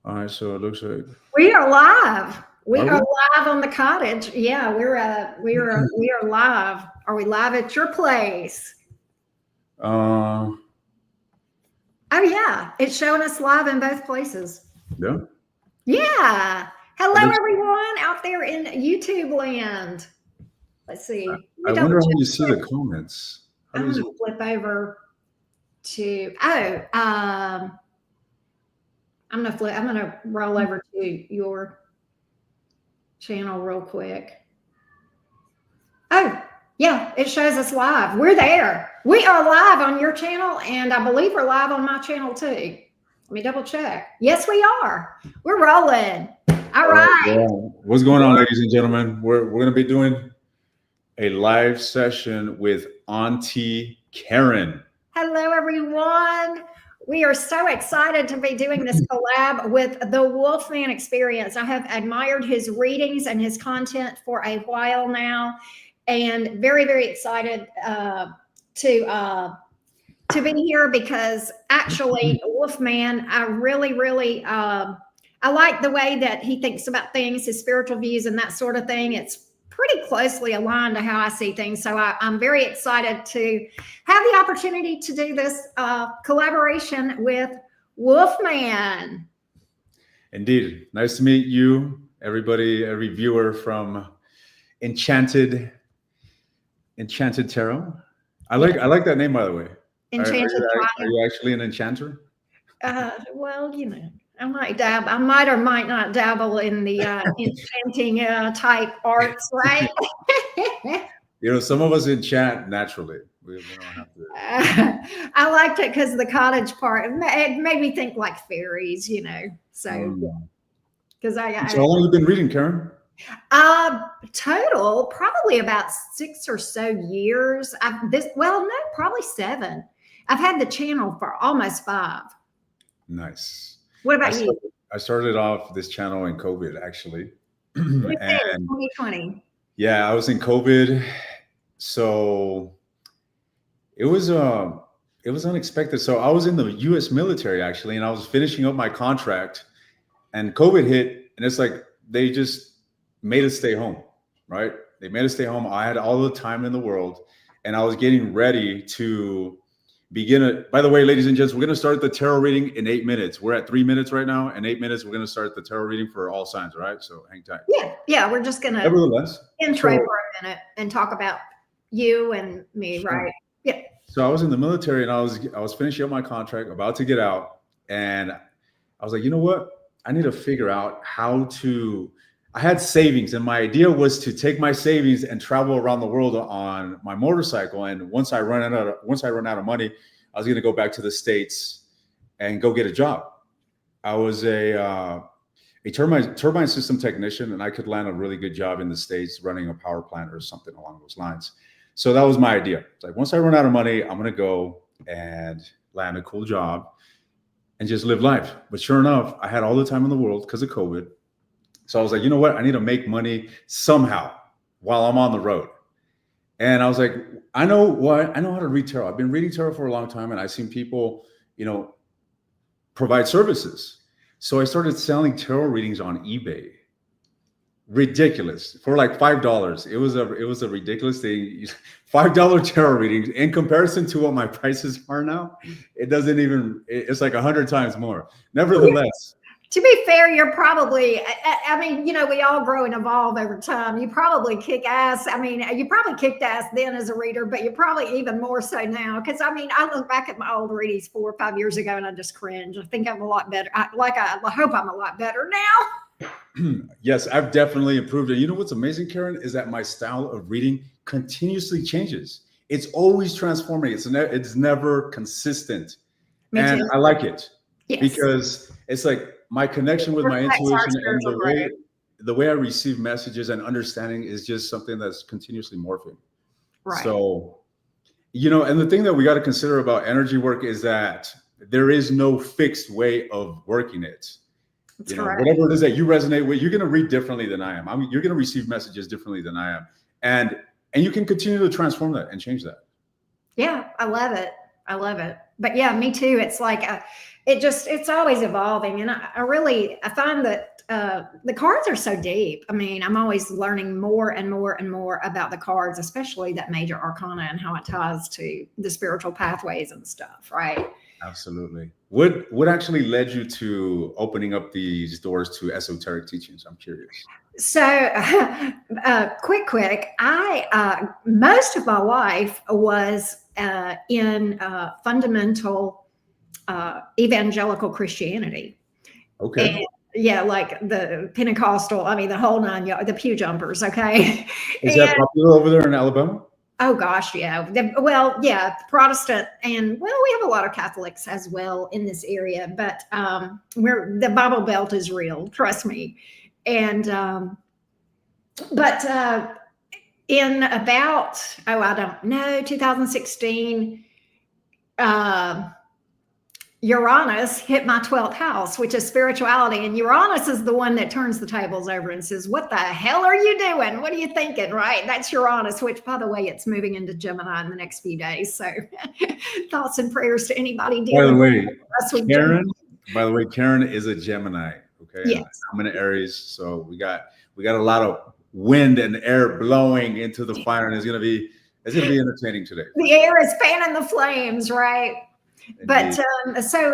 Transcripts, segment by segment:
All right, so it looks like We are live. We are are we? live on the cottage. Yeah, we are live. Are we live at your place? Uh, Oh yeah, it's showing us live in both places. yeah. Yeah. It Hello looks. everyone out there in YouTube land. Let's see. Let me I double wonder how check you see the quick. comments. How I'm does gonna it? flip over to I'm gonna roll over to your channel real quick. Oh, yeah, it shows us live. We're there. We are live on your channel, and I believe we're live on my channel too. Let me double check. Yes, we are. We're rolling. All All right. right. Well, what's going on, ladies and gentlemen? We're going to be doing a live session with Auntie Karen. Hello, everyone. We are so excited to be doing this collab with the Wolfman Experience. I have admired his readings and his content for a while now, and very, very excited to be here because actually Wolfman, I really, really I like the way that he thinks about things, his spiritual views and that sort of thing. It's pretty closely aligned to how I see things. So I'm very excited to have the opportunity to do this collaboration with Wolfman. Indeed. Nice to meet you, everybody, every viewer from Enchanted Tarot. I like that name, by the way. Enchanted Are you actually an enchanter? Well, I might dabble. I might or might not dabble in the enchanting type arts, right? Some of us enchant naturally. We don't have to. I liked it because the cottage part. It made me think like fairies, So because So how long have you been reading, Karen? Total probably about 6 or so years. No, probably 7. I've had the channel for almost 5. Nice. What about you? I started off this channel in COVID, actually. Me too, And 2020. yeah, I was in COVID. So it was unexpected. So I was in the US military actually, and I was finishing up my contract and COVID hit, and it's like they just made us stay home, right? They made us stay home. I had all the time in the world, and I was getting ready to begin it. By the way, ladies and gents, we're going to start the tarot reading in 8 minutes. We're at 3 minutes right now. In 8 minutes, we're going to start the tarot reading for all signs. All right, so hang tight. Yeah, we're just gonna Nevertheless, intro for a minute and talk about you and me, sure. right? Yeah. So I was in the military, and I was finishing up my contract, about to get out, and I was like, you know what? I need to figure out how to. I had savings, and my idea was to take my savings and travel around the world on my motorcycle. And once I run out of money, I was going to go back to the States and go get a job. I was a turbine system technician, and I could land a really good job in the States running a power plant or something along those lines. So that was my idea. It's like, once I run out of money, I'm going to go and land a cool job and just live life. But sure enough, I had all the time in the world because of COVID. So I was like, you know what? I need to make money somehow while I'm on the road. And I was like, I know how to read tarot. I've been reading tarot for a long time, and I've seen people, provide services. So I started selling tarot readings on eBay. Ridiculous, for like $5. It was a ridiculous thing. $5 tarot readings in comparison to what my prices are now. It doesn't even. It's like 100 times more. Nevertheless. To be fair, you're probably, I mean, we all grow and evolve over time. You probably kick ass. I mean, you probably kicked ass then as a reader, but you're probably even more so now. Because, I mean, I look back at my old readings 4 or 5 years ago and I just cringe. I think I'm a lot better. I hope I'm a lot better now. Yes, I've definitely improved. And you know what's amazing, Karen, is that my style of reading continuously changes. It's always transforming. It's never consistent. And I like it. Yes. Because it's like, my connection with my intuition and the way I receive messages and understanding is just something that's continuously morphing. Right. So, and the thing that we got to consider about energy work is that there is no fixed way of working it. Whatever it is that you resonate with, you're going to read differently than I am. You're going to receive messages differently than I am. And you can continue to transform that and change that. Yeah, I love it. I love it. but yeah, me too. It's like it's always evolving, and I find that the cards are so deep. I mean, I'm always learning more and more and more about the cards, especially that major arcana and how it ties to the spiritual pathways and stuff, right? Absolutely. What actually led you to opening up these doors to esoteric teachings? I'm curious. So, quick. I most of my life was in fundamental evangelical Christianity. Okay. And, yeah, like the Pentecostal. I mean, the whole nine yards, the pew jumpers. Okay. Is that popular over there in Alabama? Oh gosh, yeah. Yeah, Protestant, and well, we have a lot of Catholics as well in this area, but the Bible Belt is real, trust me. And but in about I don't know 2016, Uranus hit my 12th house, which is spirituality. And Uranus is the one that turns the tables over and says, what the hell are you doing? What are you thinking? Right? That's Uranus, which, by the way, it's moving into Gemini in the next few days. So thoughts and prayers to anybody dealing with Karen, by the way, Karen is a Gemini. Okay. Yes. I'm an Aries. So we got a lot of wind and air blowing into the fire, and it's gonna be entertaining today. The air is fanning the flames, right? But so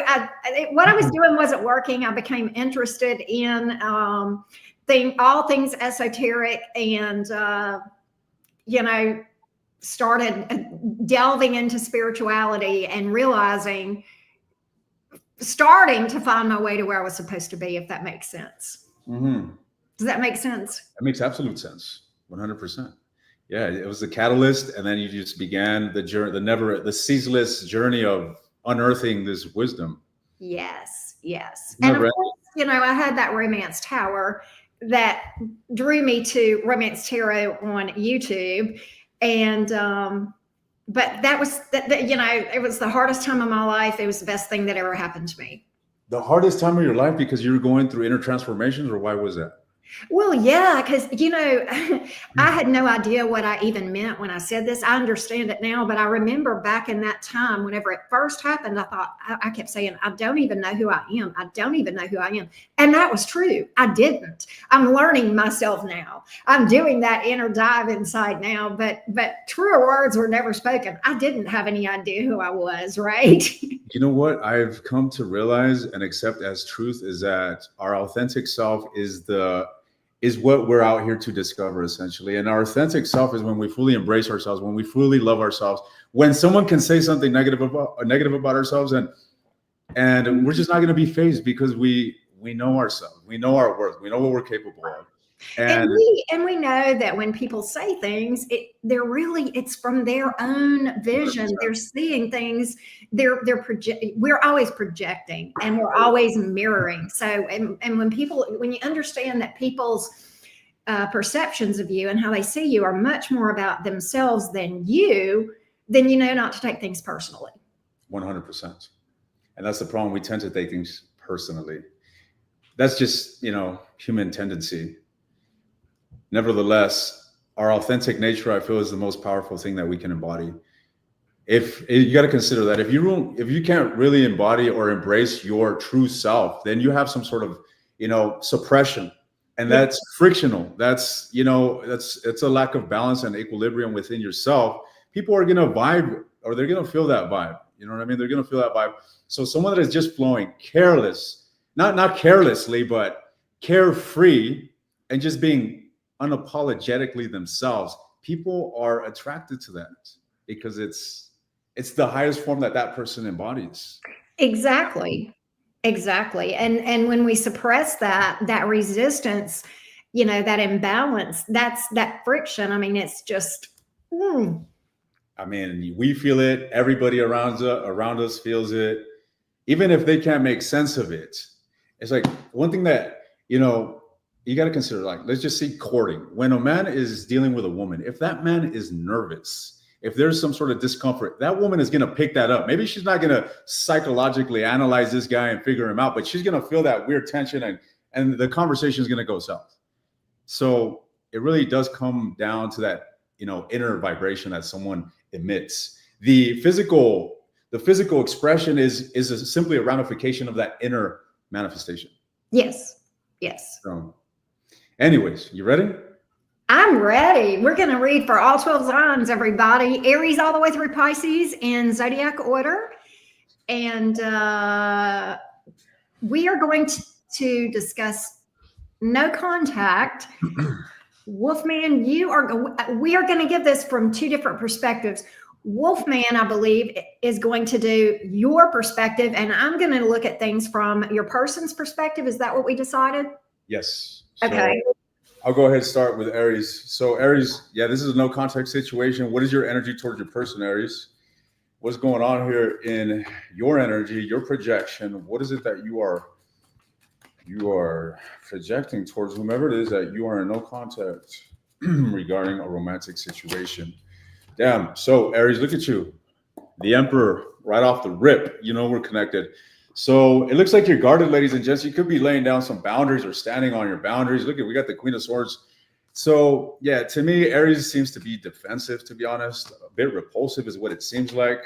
what I was doing wasn't working. I became interested in all things esoteric, and started delving into spirituality and starting to find my way to where I was supposed to be, if that makes sense. Mm-hmm. Does that make sense? That makes absolute sense. 100%. Yeah, it was the catalyst, and then you just began the journey, the ceaseless journey of unearthing this wisdom. Yes. And of course, I had that romance tower that drew me to Romance Tarot on YouTube. And but that was it was the hardest time of my life. It was the best thing that ever happened to me. The hardest time of your life because you were going through inner transformations, or why was that? Well, yeah, because, I had no idea what I even meant when I said this. I understand it now, but I remember back in that time, whenever it first happened, I thought, I kept saying, I don't even know who I am. I don't even know who I am. And that was true. I didn't. I'm learning myself now. I'm doing that inner dive inside now, but truer words were never spoken. I didn't have any idea who I was, right? You know what I've come to realize and accept as truth is that our authentic self is what we're out here to discover, essentially. And our authentic self is when we fully embrace ourselves, when we fully love ourselves, when someone can say something negative about ourselves, and we're just not going to be fazed because we know ourselves, we know our worth, we know what we're capable of. And we know that when people say things, it's from their own vision. 100%. They're seeing things. We're always projecting, and we're always mirroring. So, and when you understand that people's perceptions of you and how they see you are much more about themselves than you, then you know not to take things personally. 100%. And that's the problem. We tend to take things personally. That's just, human tendency. Nevertheless, our authentic nature, I feel, is the most powerful thing that we can embody. If you got to consider that if you can't really embody or embrace your true self, then you have some sort of, suppression, and that's frictional. That's, it's a lack of balance and equilibrium within yourself. People are going to vibe, or they're going to feel that vibe. You know what I mean? They're going to feel that vibe. So someone that is just flowing careless, not carelessly, but carefree, and just being unapologetically themselves, people are attracted to that because it's the highest form that person embodies. Exactly. And when we suppress that resistance, that imbalance, that's that friction. I mean, it's just I mean, we feel it, everybody around us feels it, even if they can't make sense of it. It's like one thing that you got to consider, like, let's just see courting. When a man is dealing with a woman, if that man is nervous, if there's some sort of discomfort, that woman is going to pick that up. Maybe she's not going to psychologically analyze this guy and figure him out, but she's going to feel that weird tension, and the conversation is going to go south. So it really does come down to that, inner vibration that someone emits. The physical the physical expression is simply a ramification of that inner manifestation. Yes. Yes. So, anyways, you ready? I'm ready. We're going to read for all 12 signs, everybody. Aries all the way through Pisces in zodiac order. And we are going to discuss no contact. Wolfman, we are going to give this from two different perspectives. Wolfman, I believe, is going to do your perspective, and I'm going to look at things from your person's perspective. Is that what we decided? Yes. Okay. So I'll go ahead and start with Aries. So Aries, yeah, this is a no contact situation. What is your energy towards your person, Aries? What's going on here in your energy, your projection? What is it that you are projecting towards whomever it is that you are in no contact regarding a romantic situation? Damn. So Aries, look at you. The Emperor right off the rip. You know we're connected. So it looks like you're guarded, ladies and gents. You could be laying down some boundaries or standing on your boundaries. Look at, we got the Queen of Swords. So yeah, to me, Aries seems to be defensive, to be honest. A bit repulsive is what it seems like.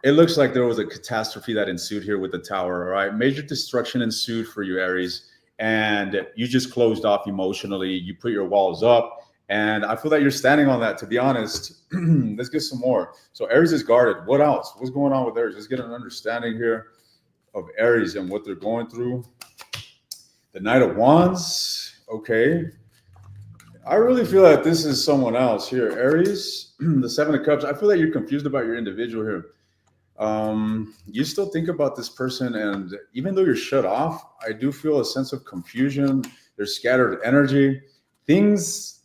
It looks like there was a catastrophe that ensued here with the Tower, all right? Major destruction ensued for you, Aries, and you just closed off emotionally. You put your walls up, and I feel that you're standing on that, to be honest. Let's get some more. So Aries is guarded. What else? What's going on with Aries? Let's get an understanding here of Aries and what they're going through. The Knight of Wands, okay. I really feel that this is someone else here. Aries, the Seven of Cups. I feel that you're confused about your individual here. You still think about this person, and even though you're shut off, I do feel a sense of confusion. There's scattered energy. Things,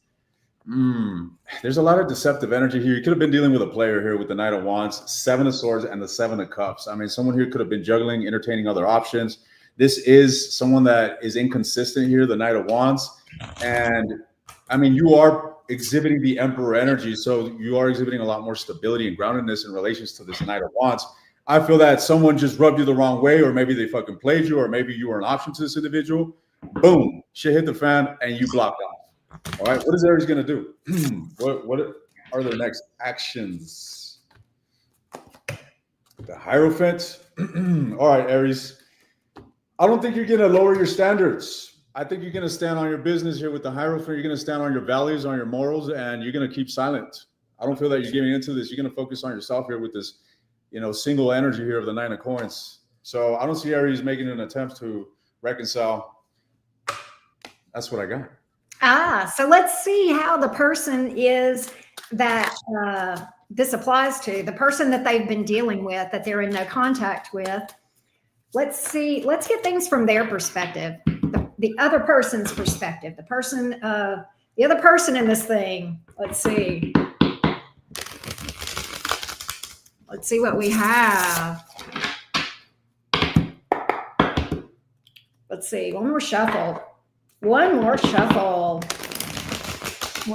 there's a lot of deceptive energy here. You could have been dealing with a player here with the Knight of Wands, Seven of Swords, and the Seven of Cups. I mean, someone here could have been juggling, entertaining other options. This is someone that is inconsistent here, the Knight of Wands. And I mean, you are exhibiting the Emperor energy, so you are exhibiting a lot more stability and groundedness in relations to this Knight of Wands. I feel that someone just rubbed you the wrong way, or maybe they fucking played you, or maybe you were an option to this individual. Boom, shit hit the fan, and you blocked off. All right, what is Aries going to do? What are their next actions? The Hierophant. All right, Aries. I don't think you're going to lower your standards. I think you're going to stand on your business here with the Hierophant. You're going to stand on your values, on your morals, and you're going to keep silent. I don't feel that you're giving into this. You're going to focus on yourself here with this, single energy here of the Nine of Coins. So I don't see Aries making an attempt to reconcile. That's what I got. So let's see how the person is that this applies to, the person that they've been dealing with, that they're in no contact with. Let's see. Let's get things from their perspective. The other person's perspective, the other person in this thing. Let's see what we have. Let's see, one more shuffle. What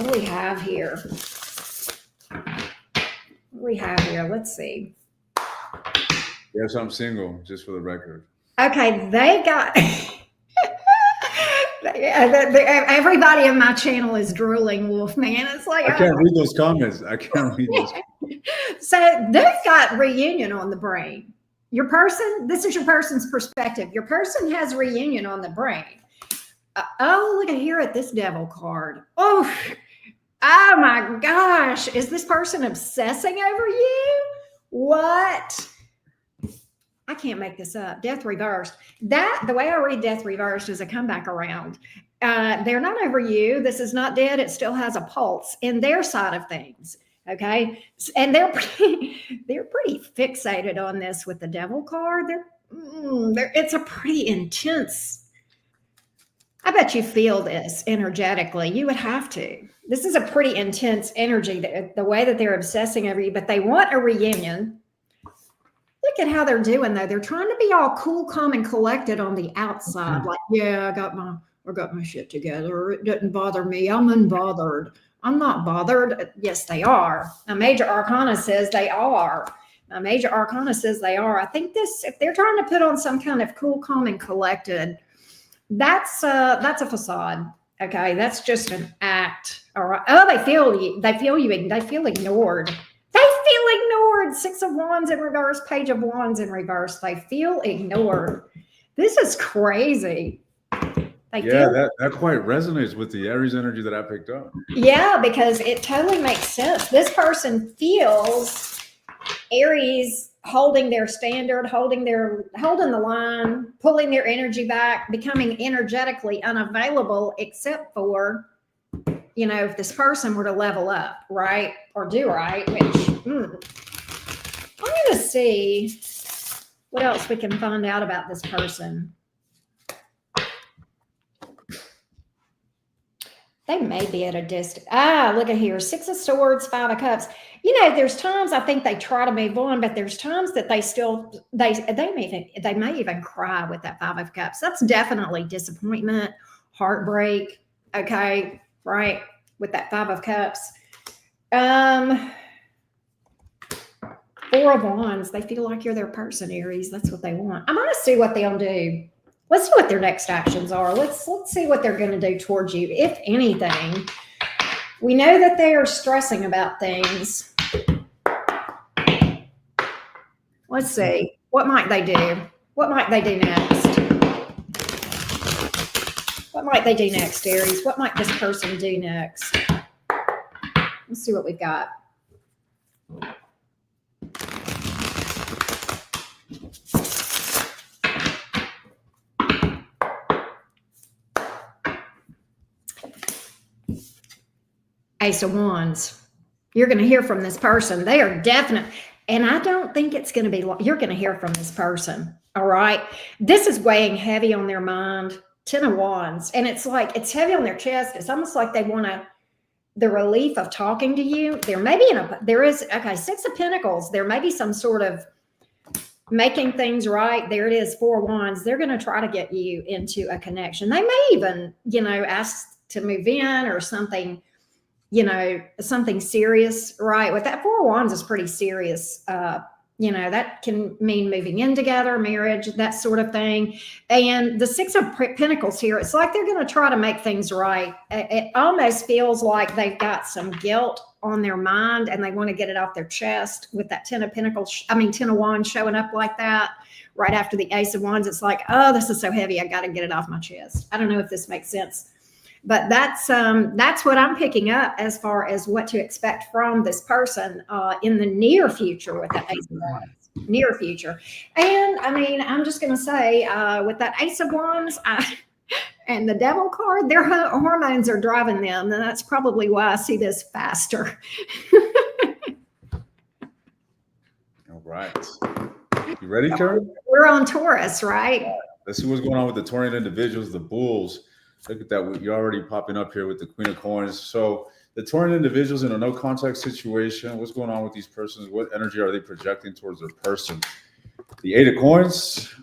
do we have here? Let's see. Yes, I'm single, just for the record. Okay, they got... Everybody in my channel is drooling, Wolfman. It's like I can't read those comments. So they've got reunion on the brain. Your person, this is your person's perspective. Your person has reunion on the brain. Oh, look at here at this devil card. Oh my gosh. Is this person obsessing over you? What? I can't make this up. Death reversed. The way I read death reversed is a comeback around. They're not over you. This is not dead. It still has a pulse in their side of things. Okay. And they're pretty fixated on this with the devil card. It's a pretty intense. I bet you feel this energetically. You would have to. This is a pretty intense energy, the way that they're obsessing over you, but they want a reunion. Look at how they're doing, though. They're trying to be all cool, calm, and collected on the outside. Like, yeah, I got my shit together. It doesn't bother me. I'm unbothered. I'm not bothered. Yes, they are. A major arcana says they are. A major arcana says they are. I think if they're trying to put on some kind of cool, calm, and collected, that's a facade. Okay, that's just an act. All right. Oh, they feel you. They feel ignored. They feel ignored. Six of Wands in reverse, Page of Wands in reverse. They feel ignored. This is crazy. That quite resonates with the Aries energy that I picked up. Yeah, because it totally makes sense. This person feels Aries holding their standard, holding the line, pulling their energy back, becoming energetically unavailable, except for, if this person were to level up, right? Or do right, which I'm going to see what else we can find out about this person. They may be at a distance. Look at here. Six of Swords, Five of Cups. There's times I think they try to move on, but there's times that they may even cry with that Five of Cups. That's definitely disappointment, heartbreak. Okay, right, with that Five of Cups. Four of Wands. They feel like you're their person, Aries. That's what they want. I'm going to see what they'll do. Let's see what their next actions are. Let's see what they're going to do towards you, if anything. We know that they are stressing about things. Let's see. What might they do? What might they do next? What might they do next, Aries? What might this person do next? Let's see what we've got. Ace of Wands. You're going to hear from this person. They are definite. And I don't think it's going to be long. You're going to hear from this person. All right. This is weighing heavy on their mind. 10 of Wands. And it's like, it's heavy on their chest. It's almost like they want the relief of talking to you. There may be Six of Pentacles. There may be some sort of making things right. There it is. 4 of Wands. They're going to try to get you into a connection. They may even, ask to move in or something, something serious, right? With that 4 of Wands is pretty serious. That can mean moving in together, marriage, that sort of thing. And the 6 of Pentacles here, it's like they're going to try to make things right. It almost feels like they've got some guilt on their mind and they want to get it off their chest with that 10 of Wands showing up like that right after the Ace of Wands. It's like, oh, this is so heavy. I got to get it off my chest. I don't know if this makes sense. But that's what I'm picking up as far as what to expect from this person in the near future with that Ace of Wands. Near future. And I'm just going to say with that Ace of Wands and the Devil card, their hormones are driving them. And that's probably why I see this faster. All right. You ready, Karen? We're on Taurus, right? Let's see what's going on with the Taurian individuals, the Bulls. Look at that. You're already popping up here with the Queen of Coins. So the Taurian individuals in a no contact situation, what's going on with these persons? What energy are they projecting towards their person? The 8 of Coins.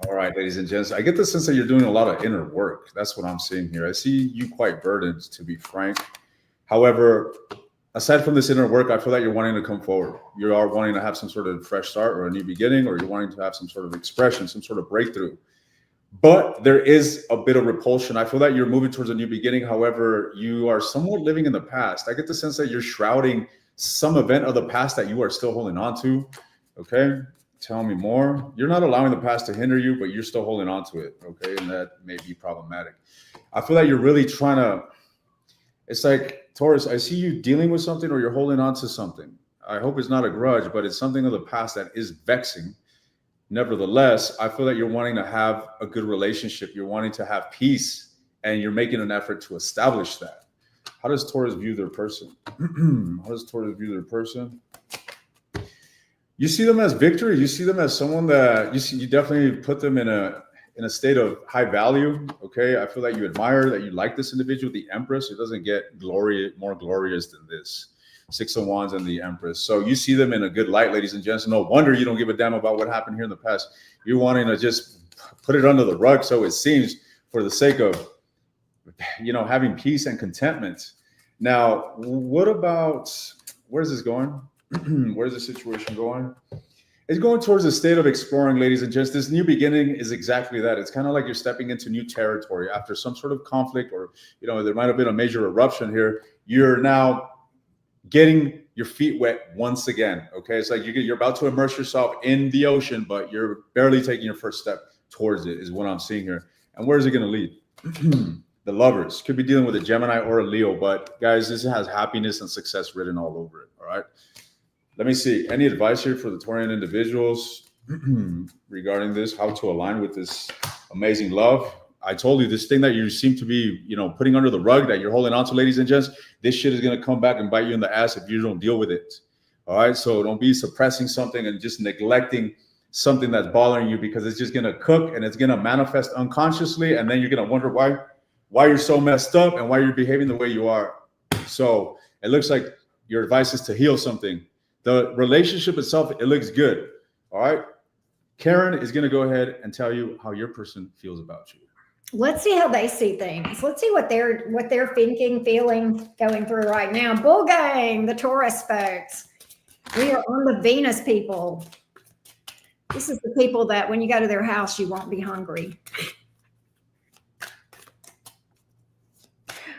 All right, ladies and gents, I get the sense that you're doing a lot of inner work. That's what I'm seeing here. I see you quite burdened, to be frank. However, aside from this inner work, I feel that you're wanting to come forward. You are wanting to have some sort of fresh start or a new beginning, or you're wanting to have some sort of expression, some sort of breakthrough. But there is a bit of repulsion. I feel that you're moving towards a new beginning. However, you are somewhat living in the past. I get the sense that you're shrouding some event of the past that you are still holding on to. Okay, tell me more. You're not allowing the past to hinder you, but you're still holding on to it. Okay, and that may be problematic. I feel that you're really trying to, it's like, Taurus, I see you dealing with something or you're holding on to something. I hope it's not a grudge, but it's something of the past that is vexing. Nevertheless, I feel that you're wanting to have a good relationship. You're wanting to have peace, and you're making an effort to establish that. How does Taurus view their person? How does Taurus view their person? You see them as victory. You see them as someone that you definitely put them in a state of high value. Okay, I feel that you admire, that you like this individual, the Empress. It doesn't get more glorious than this. 6 of Wands and the Empress. So you see them in a good light, ladies and gents. No wonder you don't give a damn about what happened here in the past. You're wanting to just put it under the rug, so it seems, for the sake of, having peace and contentment. Now, what about, where's this going? Where's the situation going? It's going towards a state of exploring, ladies and gents. This new beginning is exactly that. It's kind of like you're stepping into new territory after some sort of conflict, or, there might have been a major eruption here. You're now getting your feet wet once again. Okay, it's like you're about to immerse yourself in the ocean, but you're barely taking your first step towards it, is what I'm seeing here. And where is it going to lead? The Lovers could be dealing with a Gemini or a Leo, but guys, this has happiness and success written all over it. All right, let me see. Any advice here for the Taurian individuals regarding this? How to align with this amazing love? I told you, this thing that you seem to be, putting under the rug, that you're holding on to, ladies and gents, this shit is going to come back and bite you in the ass if you don't deal with it. All right. So don't be suppressing something and just neglecting something that's bothering you, because it's just going to cook and it's going to manifest unconsciously. And then you're going to wonder why you're so messed up and why you're behaving the way you are. So it looks like your advice is to heal something. The relationship itself, it looks good. All right. Karen is going to go ahead and tell you how your person feels about you. Let's see how they see things. Let's see what they're thinking, feeling, going through right now. Bull gang, the Taurus folks. We are on the Venus people. This is the people that when you go to their house, you won't be hungry.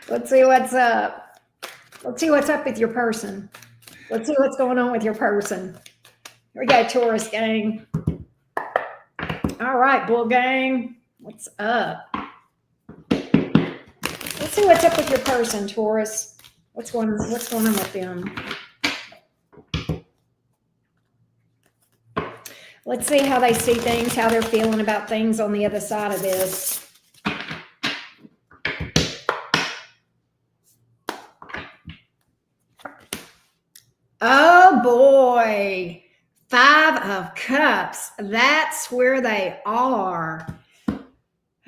Let's see what's up. Let's see what's up with your person. Let's see what's going on with your person. Here we go, Taurus gang. All right, Bull gang. What's up? Let's see what's up with your person, Taurus. What's going on with them? Let's see how they see things, how they're feeling about things on the other side of this. Oh boy. 5 of Cups. That's where they are.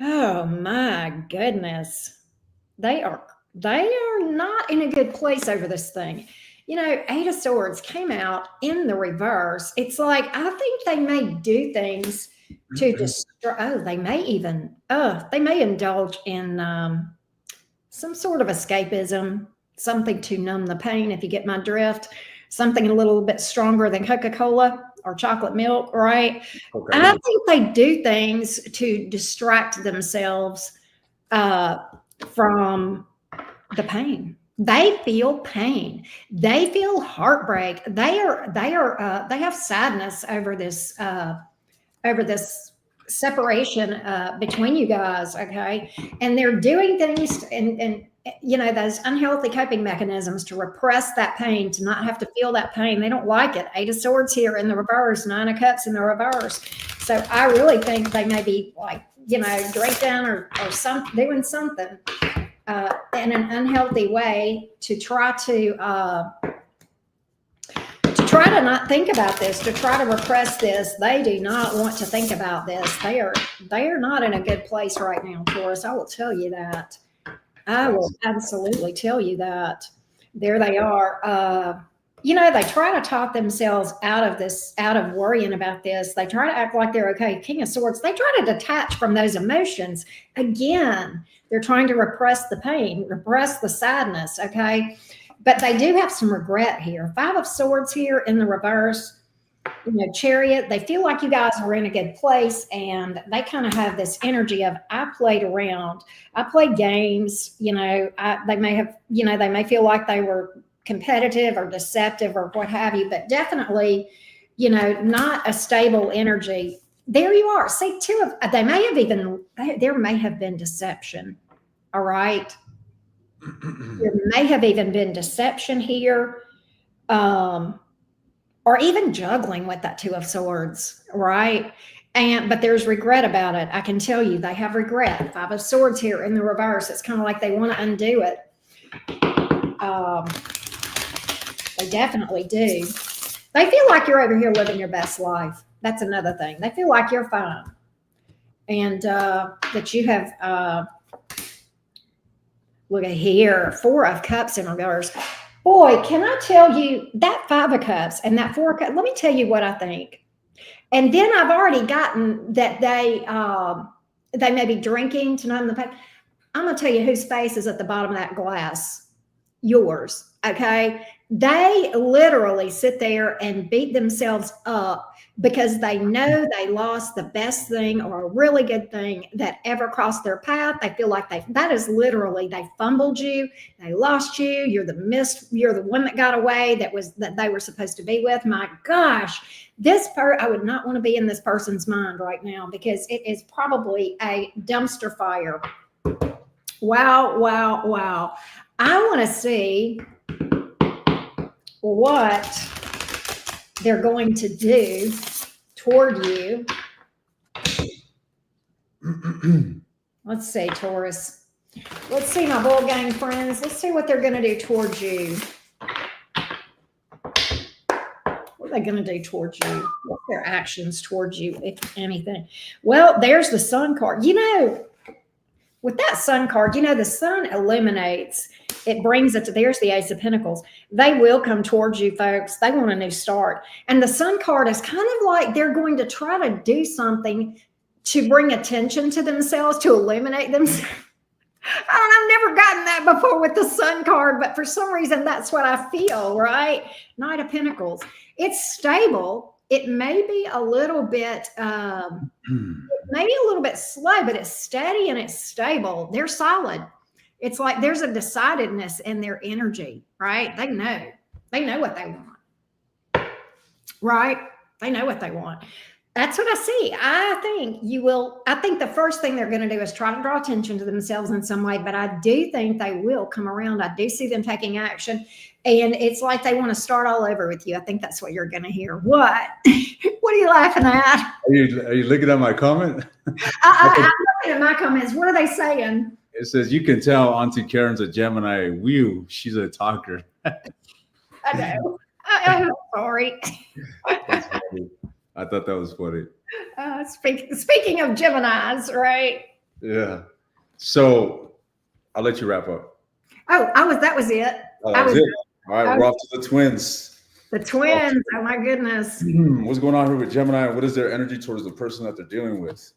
Oh my goodness. They are not in a good place over this thing. 8 of Swords came out in the reverse. It's like, I think they may do things to destroy. Oh, they may indulge in some sort of escapism, something to numb the pain, if you get my drift, something a little bit stronger than Coca-Cola or chocolate milk, right? Okay. And I think they do things to distract themselves from the pain. They feel pain. They feel heartbreak. They have sadness over this separation between you guys. Okay. And they're doing things and those unhealthy coping mechanisms to repress that pain, to not have to feel that pain. They don't like it. 8 of Swords here in the reverse, 9 of Cups in the reverse. So I really think they may be like, drinking or doing something in an unhealthy way to try to not think about this, to try to repress this. They do not want to think about this. They are not in a good place right now, Taurus. I will tell you that. I will absolutely tell you that. There they are. They try to talk themselves out of worrying about this. They try to act like they're okay. King of Swords, they try to detach from those emotions. Again, they're trying to repress the pain, repress the sadness, okay? But they do have some regret here. 5 of Swords here in the reverse, Chariot, they feel like you guys are in a good place, and they kind of have this energy of, I played around. I played games, they may feel like they were competitive or deceptive or what have you, but definitely, not a stable energy. There you are. See, there may have been deception. All right. There may have even been deception here. Or even juggling with that 2 of Swords, right? But there's regret about it. I can tell you, they have regret. 5 of Swords here in the reverse. It's kind of like they want to undo it. They definitely do. They feel like you're over here living your best life. That's another thing. They feel like you're fine. And that you have, look at here, 4 of Cups in reverse. Boy, can I tell you, that 5 of Cups and that 4 of Cups, let me tell you what I think. And then I've already gotten that they may be drinking to numb the pain. I'm going to tell you whose face is at the bottom of that glass. Yours, okay? They literally sit there and beat themselves up because they know they lost the best thing or a really good thing that ever crossed their path. They feel like that is literally, they fumbled you, they lost you, you're the one that got away that they were supposed to be with. My gosh, I would not want to be in this person's mind right now because it is probably a dumpster fire. Wow, wow, wow. I want to see what they're going to do toward you. Let's see, Taurus. Let's see, my bull gang friends. Let's see what they're going to do towards you. What are they going to do towards you? What's their actions towards you, if anything? Well, there's the Sun card. With that Sun card, the Sun illuminates. It brings it to, there's the Ace of Pentacles. They will come towards you, folks. They want a new start. And the Sun card is kind of like they're going to try to do something to bring attention to themselves, to illuminate themselves. I've never gotten that before with the Sun card, but for some reason, that's what I feel, right? Knight of Pentacles. It's stable. It may be a little bit, slow, but it's steady and it's stable. They're solid. It's like there's a decidedness in their energy, right? They know what they want, right? They know what they want. That's what I see. I think the first thing they're going to do is try to draw attention to themselves in some way, but I do think they will come around. I do see them taking action, and it's like they want to start all over with you. I think that's what you're going to hear. What? What are you laughing at? Are you looking at my comment? I'm looking at my comments. What are they saying? It says, you can tell Auntie Karen's a Gemini. Whew, she's a talker. I know. I'm sorry. I thought that was funny. Speaking of Geminis, right? Yeah. So I'll let you wrap up. That was it. Oh, that was it. All right, we're off to the twins. The twins. Oh my goodness. What's going on here with Gemini? What is their energy towards the person that they're dealing with?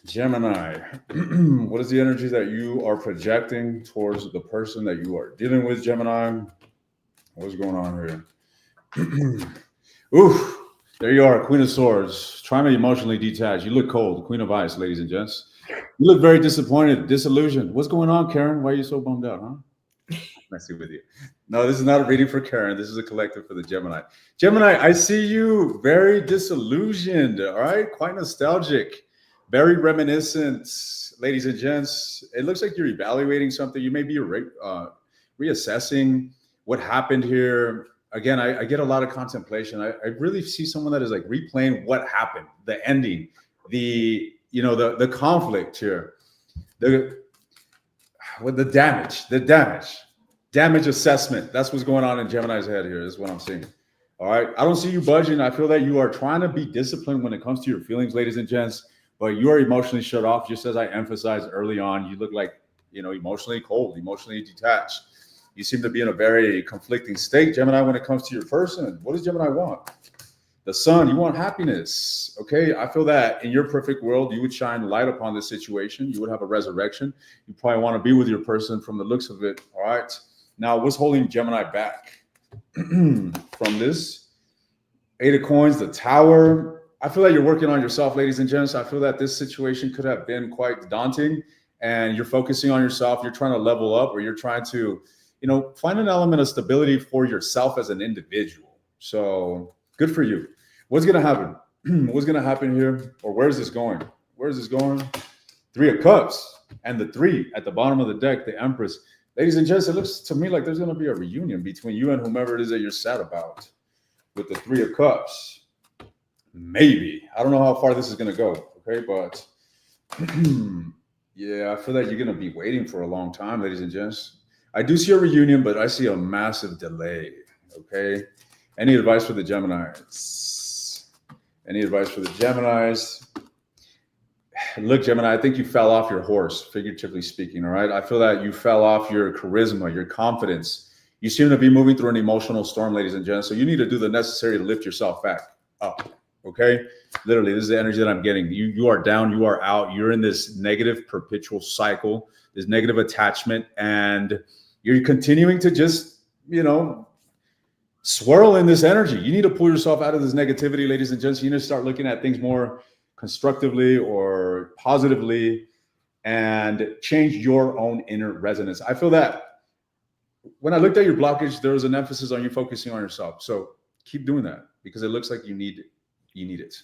Gemini. What is the energy that you are projecting towards the person that you are dealing with, Gemini? What's going on here? Oof. There you are, Queen of Swords, trying to emotionally detach. You look cold, Queen of Ice, ladies and gents. You look very disappointed, disillusioned. What's going on, Karen? Why are you so bummed out, huh? Messing with you. No, this is not a reading for Karen. This is a collective for the Gemini. Gemini, I see you very disillusioned, all right? Quite nostalgic, very reminiscent, ladies and gents. It looks like you're evaluating something. You may be reassessing what happened here. Again, I get a lot of contemplation. I really see someone that is like replaying what happened, the ending, the conflict here, the damage assessment. That's what's going on in Gemini's head here is what I'm seeing. All right. I don't see you budging. I feel that you are trying to be disciplined when it comes to your feelings, ladies and gents, but you are emotionally shut off. Just as I emphasized early on, you look like, emotionally cold, emotionally detached. You seem to be in a very conflicting state, Gemini, when it comes to your person. What does Gemini want? The Sun, you want happiness. Okay, I feel that in your perfect world, you would shine light upon this situation. You would have a resurrection. You probably want to be with your person from the looks of it. All right. Now, what's holding Gemini back from this? Eight of Coins, the Tower. I feel like you're working on yourself, ladies and gents. I feel that this situation could have been quite daunting, and you're focusing on yourself. You're trying to level up, or you're trying to find an element of stability for yourself as an individual. So good for you. What's going to happen? What's going to happen here? Or where is this going? Where is this going? 3 of Cups and the 3 at the bottom of the deck, the Empress. Ladies and gents, it looks to me like there's going to be a reunion between you and whomever it is that you're sad about with the 3 of Cups. Maybe. I don't know how far this is going to go. Okay. But yeah, I feel like you're going to be waiting for a long time, ladies and gents. I do see a reunion, but I see a massive delay, okay? Any advice for the Geminis? Any advice for the Geminis? Look, Gemini, I think you fell off your horse, figuratively speaking, all right? I feel that you fell off your charisma, your confidence. You seem to be moving through an emotional storm, ladies and gents, so you need to do the necessary to lift yourself back up, okay? Literally, this is the energy that I'm getting. You are down, you are out. You're in this negative perpetual cycle, this negative attachment, and you're continuing to just swirl in this energy. You need to pull yourself out of this negativity, ladies and gents. You need to start looking at things more constructively or positively and change your own inner resonance. I feel that when I looked at your blockage, there was an emphasis on you focusing on yourself. So keep doing that because it looks like you need it.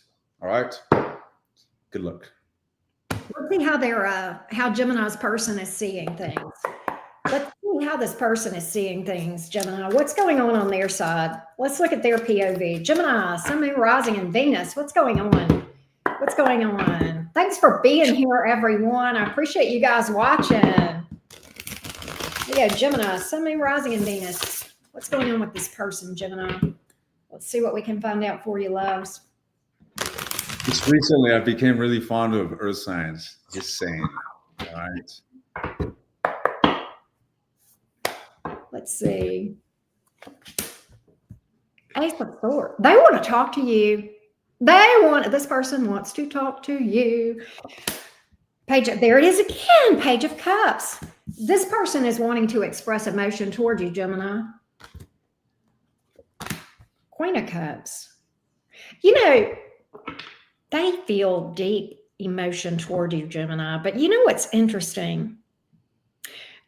All right. Good luck. Let's see how Gemini's person is seeing things. Let's see how this person is seeing things, Gemini. What's going on their side? Let's look at their POV. Gemini, Sun, Moon, Rising, and Venus. What's going on? What's going on? Thanks for being here, everyone. I appreciate you guys watching. Yeah, Gemini, Sun, Moon, Rising, and Venus. What's going on with this person, Gemini? Let's see what we can find out for you, loves. Just recently, I became really fond of earth signs. Just saying. All right. Let's see. Ace of Swords. They want to talk to you. This person wants to talk to you. There it is again. Page of Cups. This person is wanting to express emotion toward you, Gemini. Queen of Cups. They feel deep emotion toward you, Gemini. But you know what's interesting?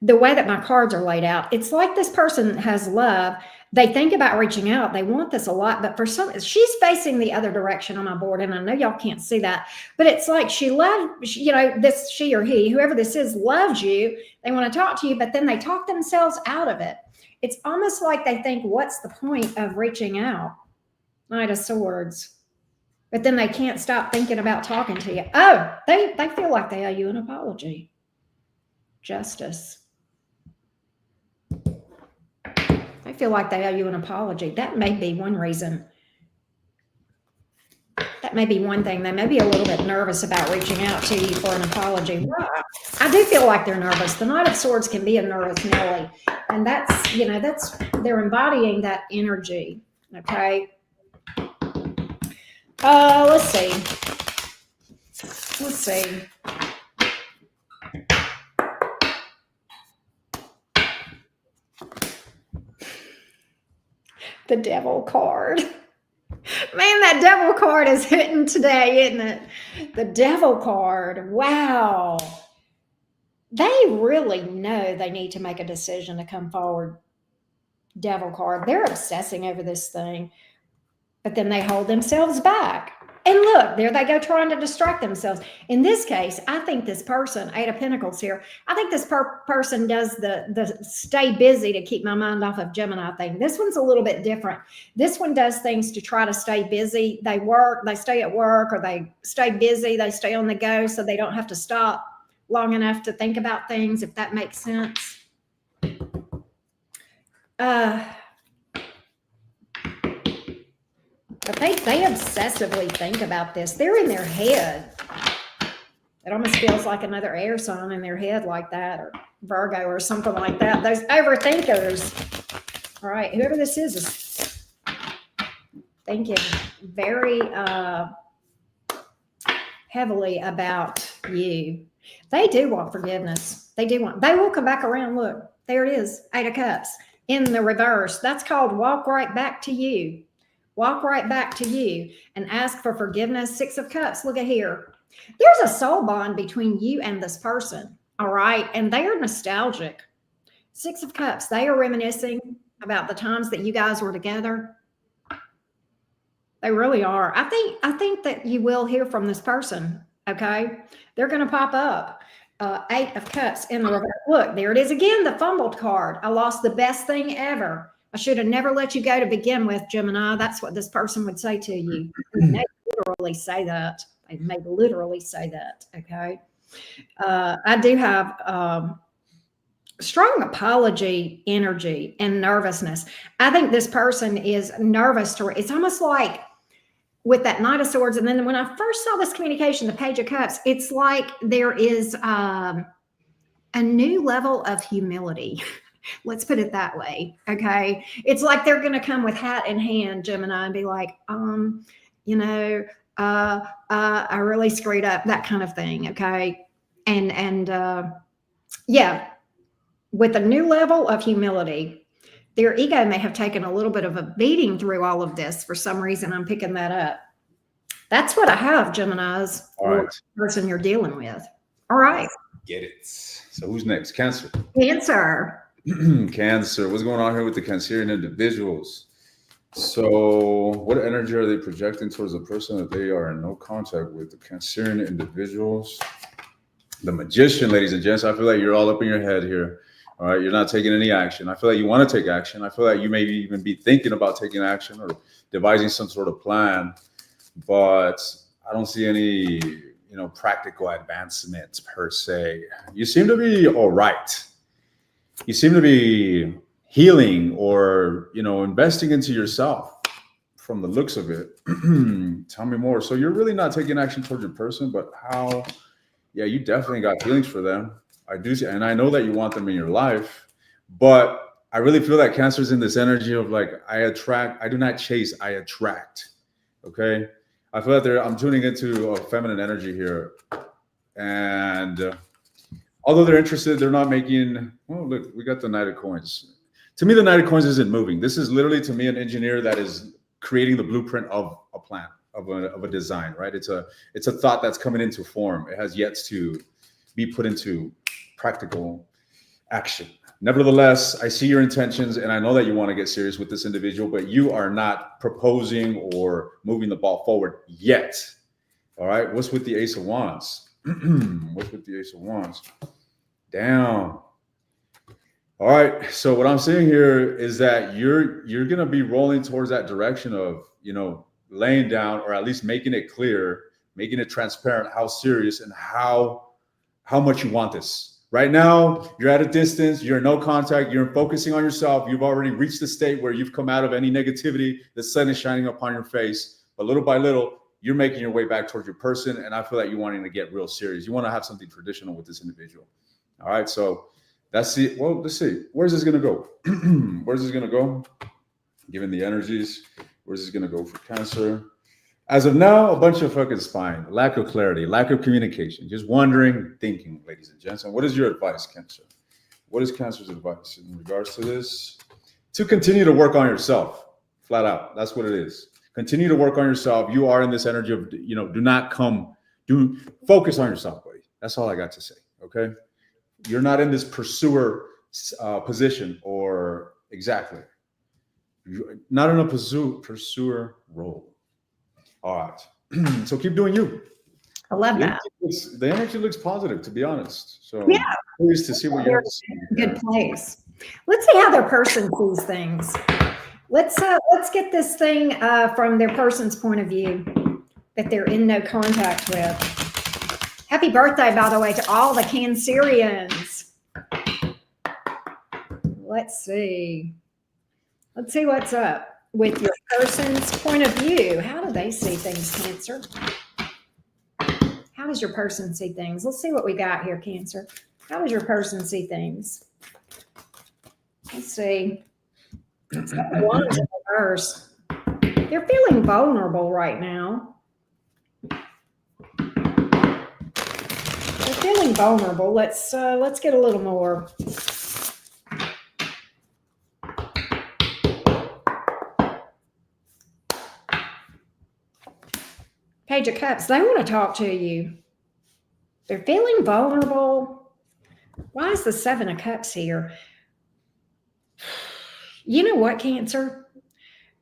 The way that my cards are laid out, it's like this person has love. They think about reaching out. They want this a lot, but she's facing the other direction on my board, and I know y'all can't see that, but it's like she or he, whoever this is, loves you. They want to talk to you, but then they talk themselves out of it. It's almost like they think, what's the point of reaching out? Knight of Swords. But then they can't stop thinking about talking to you. Oh, they feel like they owe you an apology. Justice. They feel like they owe you an apology. That may be one reason. That may be one thing. They may be a little bit nervous about reaching out to you for an apology. I do feel like they're nervous. The Knight of Swords can be a nervous Nelly. And they're embodying that energy. Okay. Let's see. The Devil card. Man, that Devil card is hitting today, isn't it? The Devil card. Wow. They really know they need to make a decision to come forward. Devil card. They're obsessing over this thing, but then they hold themselves back. And look, there they go trying to distract themselves. In this case, I think this person, Eight of Pentacles here, I think this person does the stay busy to keep my mind off of Gemini thing. This one's a little bit different. This one does things to try to stay busy. They work, they stay at work, or they stay busy, they stay on the go so they don't have to stop long enough to think about things, if that makes sense. But they obsessively think about this. They're in their head. It almost feels like another air sign in their head like that, or Virgo or something like that. Those overthinkers. All right, whoever this is thinking very heavily about you. They do want forgiveness. They will come back around. Look, there it is. Eight of Cups in the reverse. That's called walk right back to you. Walk right back to you and ask for forgiveness. Six of Cups. Look at here. There's a soul bond between you and this person. All right. And they are nostalgic. Six of Cups. They are reminiscing about the times that you guys were together. They really are. I think that you will hear from this person. Okay. They're going to pop up. Eight of Cups in the reverse. Look, there it is again. The fumbled card. I lost the best thing ever. I should have never let you go to begin with, Gemini. That's what this person would say to you. They literally say that. They may literally say that, okay? I do have strong apology energy and nervousness. I think this person is nervous. It's almost like with that Knight of Swords, and then when I first saw this communication, the Page of Cups, it's like there is a new level of humility. Let's put it that way. Okay. It's like they're going to come with hat in hand, Gemini, and be like, I really screwed up, that kind of thing. Okay. And yeah, with a new level of humility, their ego may have taken a little bit of a beating through all of this. For some reason, I'm picking that up. That's what I have, Geminis. All right. Person you're dealing with. All right. Get it. So who's next? Cancer. Cancer. Cancer. What's going on here with the Cancerian individuals? So what energy are they projecting towards the person that they are in no contact with? The Cancerian individuals. The Magician, ladies and gents. I feel like you're all up in your head here. All right. You're not taking any action. I feel like you want to take action. I feel like you may even be thinking about taking action or devising some sort of plan, but I don't see any, practical advancements per se. You seem to be all right. You seem to be healing or, investing into yourself from the looks of it. Tell me more. So you're really not taking action towards your person, but how? Yeah, you definitely got feelings for them. I do. And I know that you want them in your life, but I really feel that Cancer's in this energy of like, I do not chase, I attract. Okay. I feel that I'm tuning into a feminine energy here. And although they're interested, they're not making, oh, look, we got the Knight of Coins. To me, the Knight of Coins isn't moving. This is literally, to me, an engineer that is creating the blueprint of a plan, of a design, right? It's a thought that's coming into form. It has yet to be put into practical action. Nevertheless, I see your intentions and I know that you want to get serious with this individual, but you are not proposing or moving the ball forward yet. All right. What's with the Ace of Wands? What's with the Ace of Wands? Down. All right. So what I'm seeing here is that you're going to be rolling towards that direction of, laying down or at least making it clear, making it transparent how serious and how much you want this. Right now, you're at a distance, you're in no contact, you're focusing on yourself. You've already reached the state where you've come out of any negativity. The sun is shining upon your face. But little by little, you're making your way back towards your person. And I feel like you're wanting to get real serious. You want to have something traditional with this individual. All right. So let's see. Where's this going to go? Where's this going to go? Given the energies, where's this going to go for Cancer? As of now, a bunch of fucking spine, lack of clarity, lack of communication, just wondering, thinking, ladies and gents. And what is your advice, Cancer? What is Cancer's advice in regards to this? To continue to work on yourself, flat out. That's what it is. Continue to work on yourself. You are in this energy of, do focus on yourself, buddy. That's all I got to say. Okay. You're not in this pursuer position or exactly. You're not in a pursuer role. All right. So keep doing you. I love that. The energy looks positive, to be honest. So yeah, curious to see what you're good place. Let's see how their person sees things. Let's get this thing from their person's point of view that they're in no contact with. Happy birthday, by the way, to all the Cancerians. Let's see what's up with your person's point of view. How do they see things, Cancer? How does your person see things? Let's see what we got here, Cancer. How does your person see things? Let's see. Wands in reverse. They're feeling vulnerable right now. They're feeling vulnerable. Let's get a little more. Page of Cups, they want to talk to you. They're feeling vulnerable. Why is the Seven of Cups here? You know what, Cancer?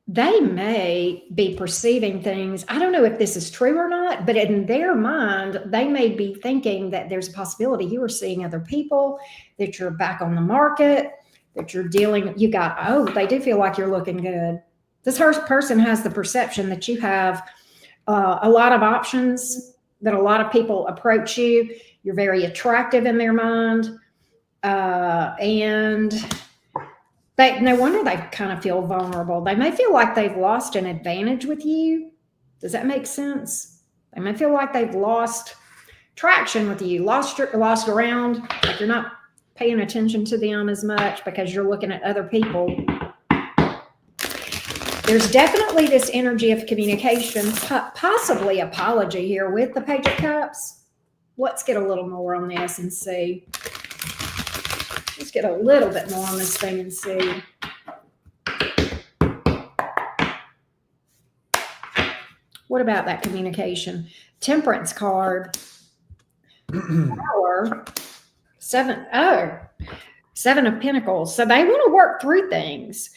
They may be perceiving things. I don't know if this is true or not, but in their mind, they may be thinking that there's a possibility you are seeing other people, that you're back on the market, that you're dealing, they do feel like you're looking good. This person has the perception that you have a lot of options, that a lot of people approach you. You're very attractive in their mind. And no wonder they kind of feel vulnerable. They may feel like they've lost an advantage with you. Does that make sense? They may feel like they've lost traction with you, lost ground, like you're not paying attention to them as much because you're looking at other people. There's definitely this energy of communication, possibly apology here with the Page of Cups. Let's get a little more on this and see. Let's get a little bit more on this thing and see. What about that communication? Temperance card. Or Seven of Pentacles. So they want to work through things.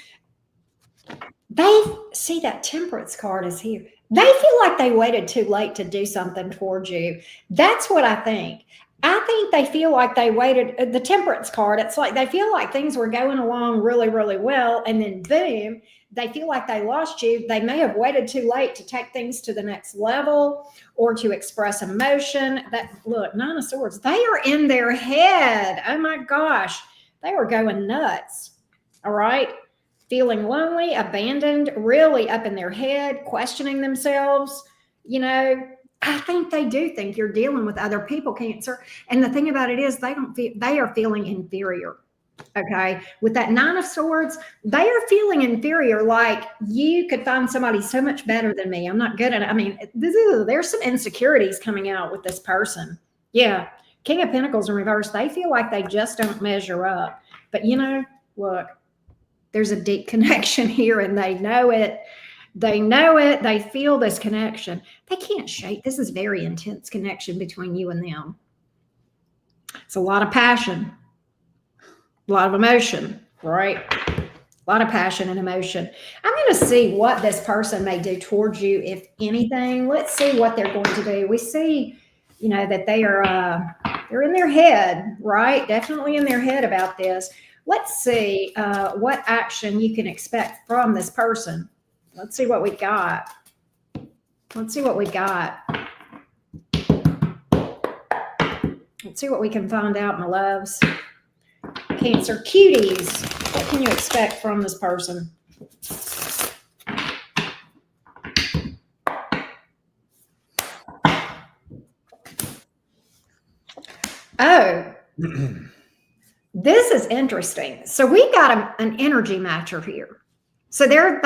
They see that Temperance card is here. They feel like they waited too late to do something towards you. That's what I think. I think they feel like they waited. The Temperance card, it's like they feel like things were going along really, really well. And then boom, they feel like they lost you. They may have waited too late to take things to the next level or to express emotion. That look, Nine of Swords, they are in their head. Oh my gosh, they were going nuts. All right. Feeling lonely, abandoned, really up in their head, questioning themselves. I think they do think you're dealing with other people, Cancer. And the thing about it is they are feeling inferior. Okay. With that Nine of Swords, they are feeling inferior. Like you could find somebody so much better than me. I'm not good at it. I mean, there's some insecurities coming out with this person. Yeah. King of Pentacles in reverse. They feel like they just don't measure up. But look, there's a deep connection here and they know it. They know it. They feel this connection. They can't shake. This is very intense connection between you and them. It's a lot of passion, a lot of emotion, right? A lot of passion and emotion. I'm going to see what this person may do towards you, if anything. Let's see what they're going to do. We see, that they're in their head, right? Definitely in their head about this. Let's see what action you can expect from this person. Let's see what we got. Let's see what we got. Let's see what we can find out, my loves. Cancer cuties. What can you expect from this person? Oh. This is interesting. So we got an energy matcher here. So they're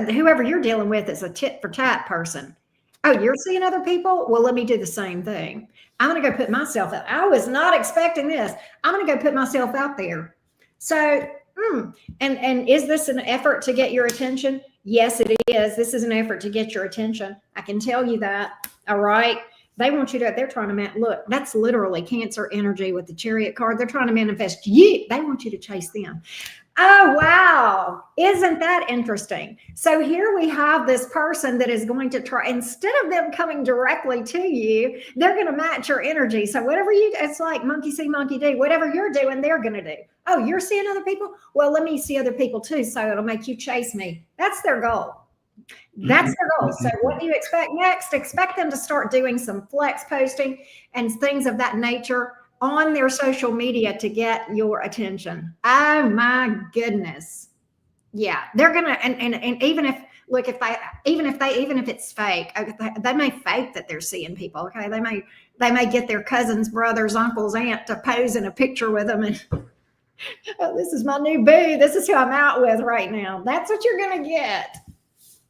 whoever you're dealing with is a tit for tat person. Oh, you're seeing other people? Well, let me do the same thing. I'm going to go put myself out. I was not expecting this. I'm going to go put myself out there. So, and is this an effort to get your attention? Yes, it is. This is an effort to get your attention. I can tell you that. All right. They want you to, they're trying to, look, that's literally Cancer energy with the Chariot card. They're trying to manifest you. They want you to chase them. Oh, wow. Isn't that interesting? So here we have this person that is going to try, instead of them coming directly to you, they're going to match your energy. So whatever it's like monkey see, monkey do, whatever you're doing, they're going to do. Oh, you're seeing other people? Well, let me see other people too. So it'll make you chase me. That's their goal. That's their goal. So what do you expect next? Expect them to start doing some flex posting and things of that nature on their social media to get your attention. Oh my goodness. Yeah. They're going to, and even if, look, even if it's fake, they may fake that they're seeing people. Okay. They may get their cousins, brothers, uncles, aunt to pose in a picture with them. And oh, this is my new boo. This is who I'm out with right now. That's what you're going to get.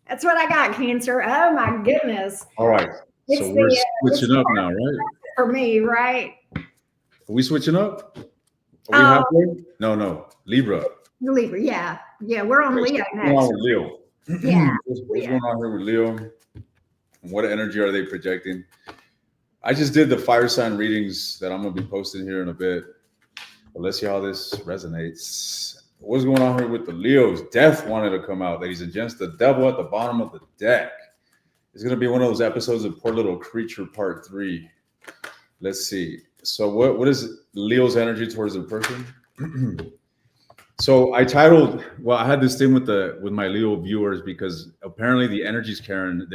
That's what I got, Cancer. Oh my goodness. All right. So we're switching up now, right? For me, right? Are we switching up? Are we halfway? No. Libra. Libra, yeah. Yeah, we're on Leo next. What's going on with Leo? Yeah. What's going on here with Leo? And what energy are they projecting? I just did the fire sign readings that I'm going to be posting here in a bit. But let's see how this resonates. What's going on here with the Leos? Death wanted to come out, ladies and gents. The devil at the bottom of the deck. It's going to be one of those episodes of Poor Little Creature Part 3. Let's see. So what is Leo's energy towards the person? So I titled, well, I had this thing with my Leo viewers because apparently the energies, Karen,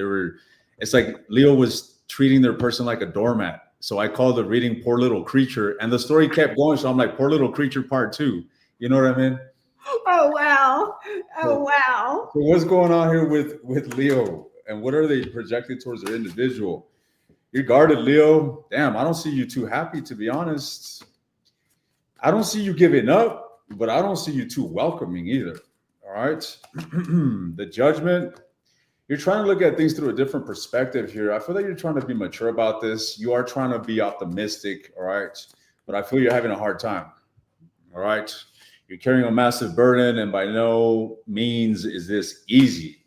it's like Leo was treating their person like a doormat. So I called the reading Poor Little Creature, and the story kept going. So I'm like, Poor Little Creature Part 2. You know what I mean? Oh, wow. Wow. So what's going on here with Leo, and what are they projecting towards their individual? You're guarded, Leo. Damn, I don't see you too happy, to be honest. I don't see you giving up, but I don't see you too welcoming either. All right. The Judgment. You're trying to look at things through a different perspective here. I feel like you're trying to be mature about this. You are trying to be optimistic. All right. But I feel you're having a hard time. All right. You're carrying a massive burden, and by no means is this easy.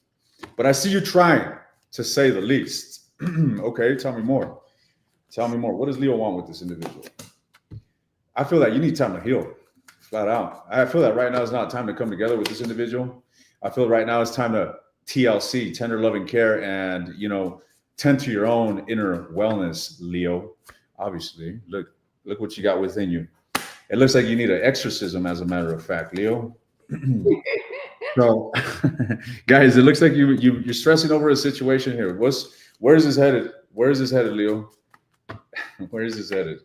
But I see you trying. to say the least. Okay, tell me more. Tell me more. What does Leo want with this individual? I feel that you need time to heal, flat out. I feel that right now is not time to come together with this individual. I feel right now it's time to TLC, tender loving care, and tend to your own inner wellness, Leo. Obviously, look what you got within you. It looks like you need an exorcism, as a matter of fact, Leo. So, guys, it looks like you're stressing over a situation here. Where is this headed? Where is this headed, Leo? Where is this headed?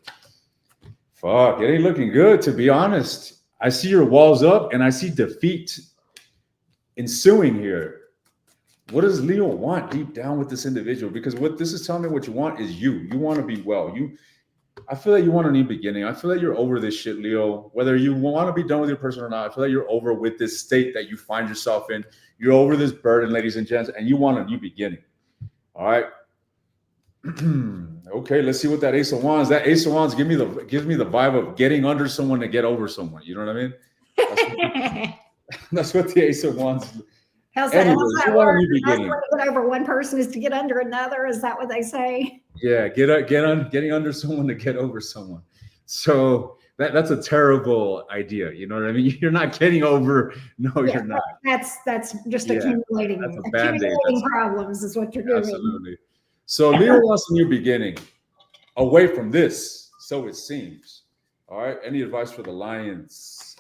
Fuck, it ain't looking good, to be honest. I see your walls up, and I see defeat ensuing here. What does Leo want deep down with this individual? Because what this is telling me, what you want is you. You want to be well. I feel like you want a new beginning. I feel like you're over this shit, Leo. Whether you want to be done with your person or not, I feel like you're over with this state that you find yourself in. You're over this burden, ladies and gents, and you want a new beginning. All right. Okay, let's see what that Ace of Wands. That Ace of Wands gives me the vibe of getting under someone to get over someone. You know what I mean? That's what the Ace of Wands. How's that? How's that work? Getting over one person is to get under another. Is that what they say? Yeah, getting under someone to get over someone. So that's a terrible idea. You know what I mean? You're not getting over. No, yeah, you're not. That's just accumulating. That's a accumulating problems is what you're doing. Absolutely. So Leo wants a new beginning away from this, so it seems. All right. Any advice for the Lions?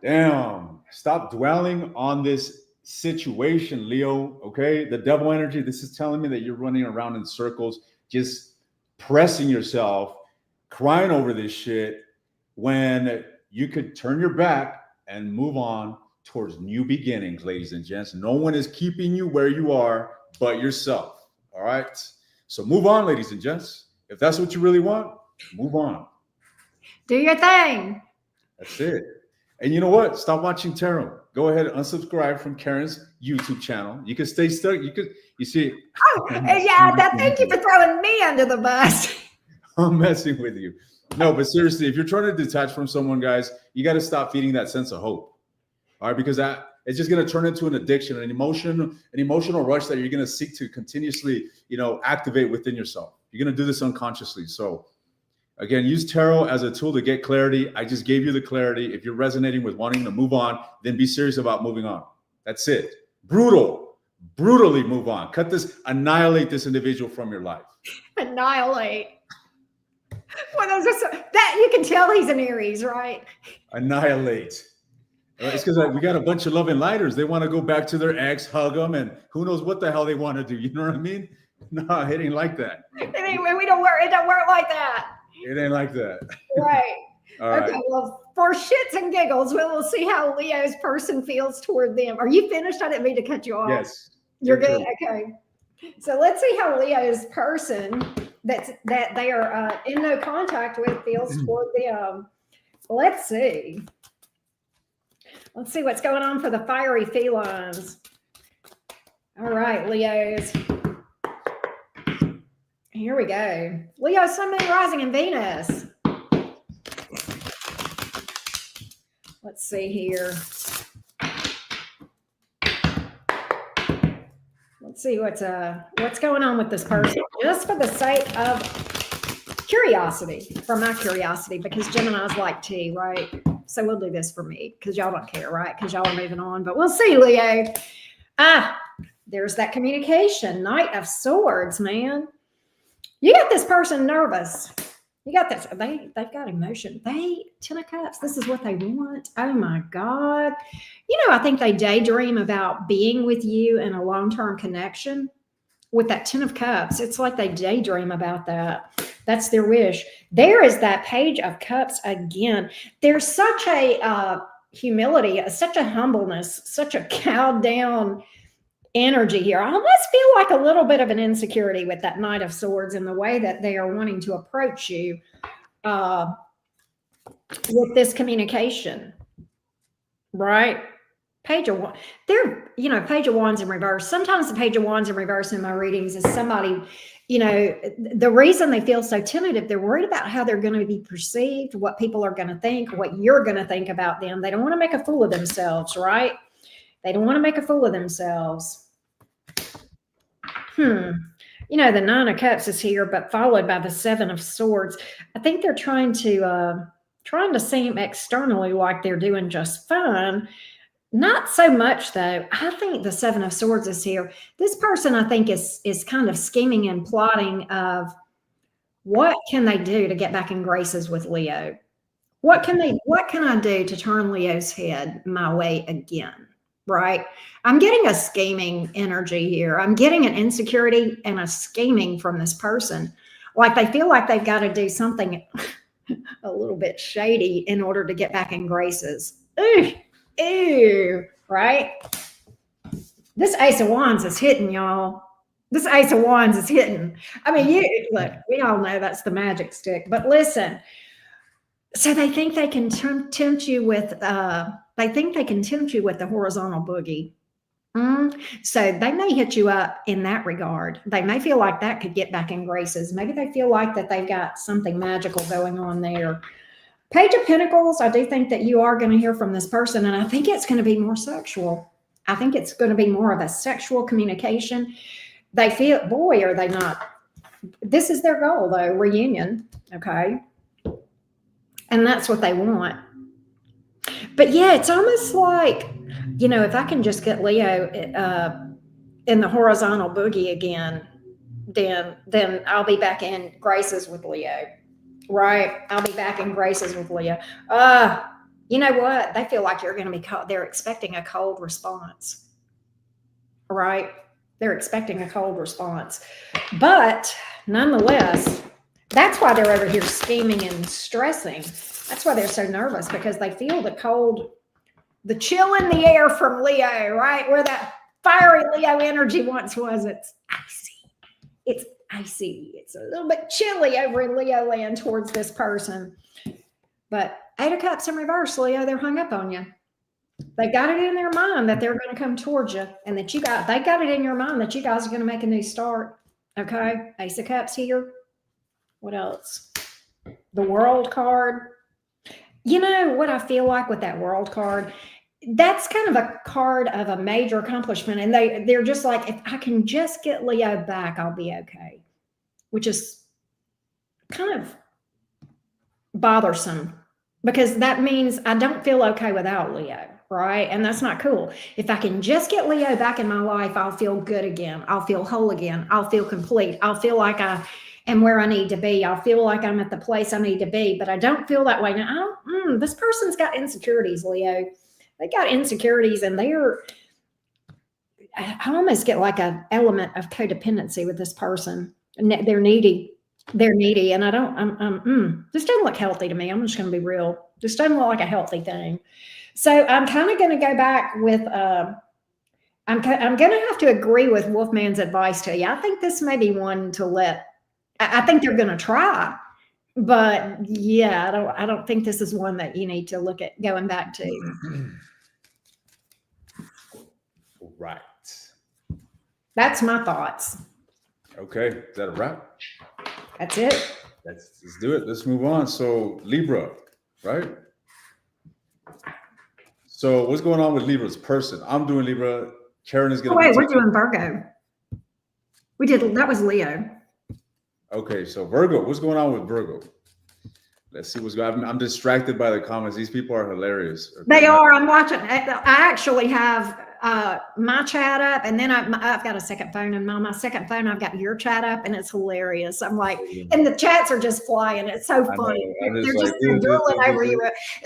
Damn. Stop dwelling on this situation, Leo. Okay. The devil energy. This is telling me that you're running around in circles, just pressing yourself, crying over this shit when you could turn your back and move on towards new beginnings, ladies and gents. No one is keeping you where you are but yourself. All right. So move on, ladies and gents. If that's what you really want, move on. Do your thing. That's it. And you know what? Stop watching tarot. Go ahead and unsubscribe from Karen's YouTube channel. You can stay stuck. You see. Oh, yeah. Thank you for throwing me under the bus. I'm messing with you. No, but seriously, if you're trying to detach from someone, guys, you got to stop feeding that sense of hope. All right, because it's just going to turn into an addiction, an emotional rush that you're going to seek to continuously, activate within yourself. You're going to do this unconsciously. So again, use tarot as a tool to get clarity. I just gave you the clarity. If you're resonating with wanting to move on, then be serious about moving on. That's it. Brutally move on. Annihilate this individual from your life. Annihilate. Well, that you can tell he's an Aries, right? Annihilate. It's because we got a bunch of loving lighters. They want to go back to their ex, hug them, and who knows what the hell they want to do. You know what I mean? No, it ain't like that. Anyway, it don't work like that. It ain't like that. Right. Okay, right. Well, for shits and giggles, we'll see how Leo's person feels toward them. Are you finished? I didn't mean to cut you off. Yes. You're good? Okay. So let's see how Leo's person that they are in no contact with feels toward them. Let's see. Let's see what's going on for the fiery felines. All right, Leos. Here we go. Leo, Sun, Moon, Rising, and Venus. Let's see here. Let's see what's going on with this person. Just for the sake of curiosity, for my curiosity, because Geminis like tea, right? So we'll do this for me because y'all don't care, right? Because y'all are moving on. But we'll see, Leo. There's that communication. Knight of Swords, man. You got this person nervous. You got this. They've got emotion. Ten of Cups. This is what they want. Oh my God. I think they daydream about being with you in a long-term connection. With that Ten of Cups, it's like they daydream about that. That's their wish. There is that Page of Cups again. There's such a humility, such a humbleness, such a cowed down energy here. I almost feel like a little bit of an insecurity with that Knight of Swords in the way that they are wanting to approach you with this communication, right? Page of Wands. Page of Wands in reverse. Sometimes the Page of Wands in reverse in my readings is somebody, the reason they feel so tentative, they're worried about how they're going to be perceived, what people are going to think, what you're going to think about them. They don't want to make a fool of themselves, right? They don't want to make a fool of themselves. Hmm. You know, the Nine of Cups is here, but followed by the Seven of Swords. I think they're trying to seem externally like they're doing just fine. Not so much though. I think the Seven of Swords is here. This person, I think, is kind of scheming and plotting of what can they do to get back in graces with Leo. What can I do to turn Leo's head my way again? Right? I'm getting a scheming energy here. I'm getting an insecurity and a scheming from this person. Like they feel like they've got to do something a little bit shady in order to get back in graces. Ooh, ew, right? This Ace of Wands is hitting, y'all. This Ace of Wands is hitting. I mean, you look, we all know that's the magic stick, but listen. So they think they can tempt you with the horizontal boogie. So they may hit you up in that regard. They may feel like that could get back in graces. Maybe they feel like that they've got something magical going on there. Page of Pentacles, I do think that you are going to hear from this person, and I think it's going to be more sexual. I think it's going to be more of a sexual communication. They feel, boy, are they not. This is their goal, though, reunion, okay? And that's what they want. But yeah, it's almost like, you know, if I can just get Leo in the horizontal boogie again, then I'll be back in graces with Leo, right? I'll be back in graces with Leo. You know what? They feel like you're going to be cold. They're expecting a cold response, right? They're expecting a cold response. But nonetheless, that's why they're over here scheming and stressing. That's why they're so nervous, because they feel the cold, the chill in the air from Leo, right? Where that fiery Leo energy once was. It's icy. It's icy. It's a little bit chilly over in Leo land towards this person. But Eight of Cups in reverse, Leo, they're hung up on you. They got it in their mind that they're going to come towards you, and that they got it in your mind that you guys are going to make a new start. Okay. Ace of Cups here. What else? The World card. You know what I feel like with that World card? That's kind of a card of a major accomplishment. And they're just like, if I can just get Leo back, I'll be okay. Which is kind of bothersome, because that means I don't feel okay without Leo, right? And that's not cool. If I can just get Leo back in my life, I'll feel good again. I'll feel whole again. I'll feel complete. I'll feel like I am where I need to be. I'll feel like I'm at the place I need to be, but I don't feel that way now. This person's got insecurities, Leo. They got insecurities, and I almost get like an element of codependency with this person. They're needy. They're needy, and this doesn't look healthy to me. I'm just going to be real. This doesn't look like a healthy thing. So I'm kind of going to go back with, I'm going to have to agree with Wolfman's advice to you. I think this may be one to I think they're going to try, but yeah, I don't think this is one that you need to look at going back to. Right. That's my thoughts. Okay. Is that a wrap? That's it. Let's do it. Let's move on. So Libra, right? So what's going on with Libra's person? I'm doing Libra. Karen is going to. Wait, we're doing Virgo. That was Leo. Okay, so Virgo, what's going on with Virgo? Let's see what's going on. I'm distracted by the comments. These people are hilarious. Okay. They are. I'm watching. I actually have my chat up, and then I've got a second phone, and on my second phone I've got your chat up, and it's hilarious. I'm like, and the chats are just flying. It's so funny. They're just drooling over you.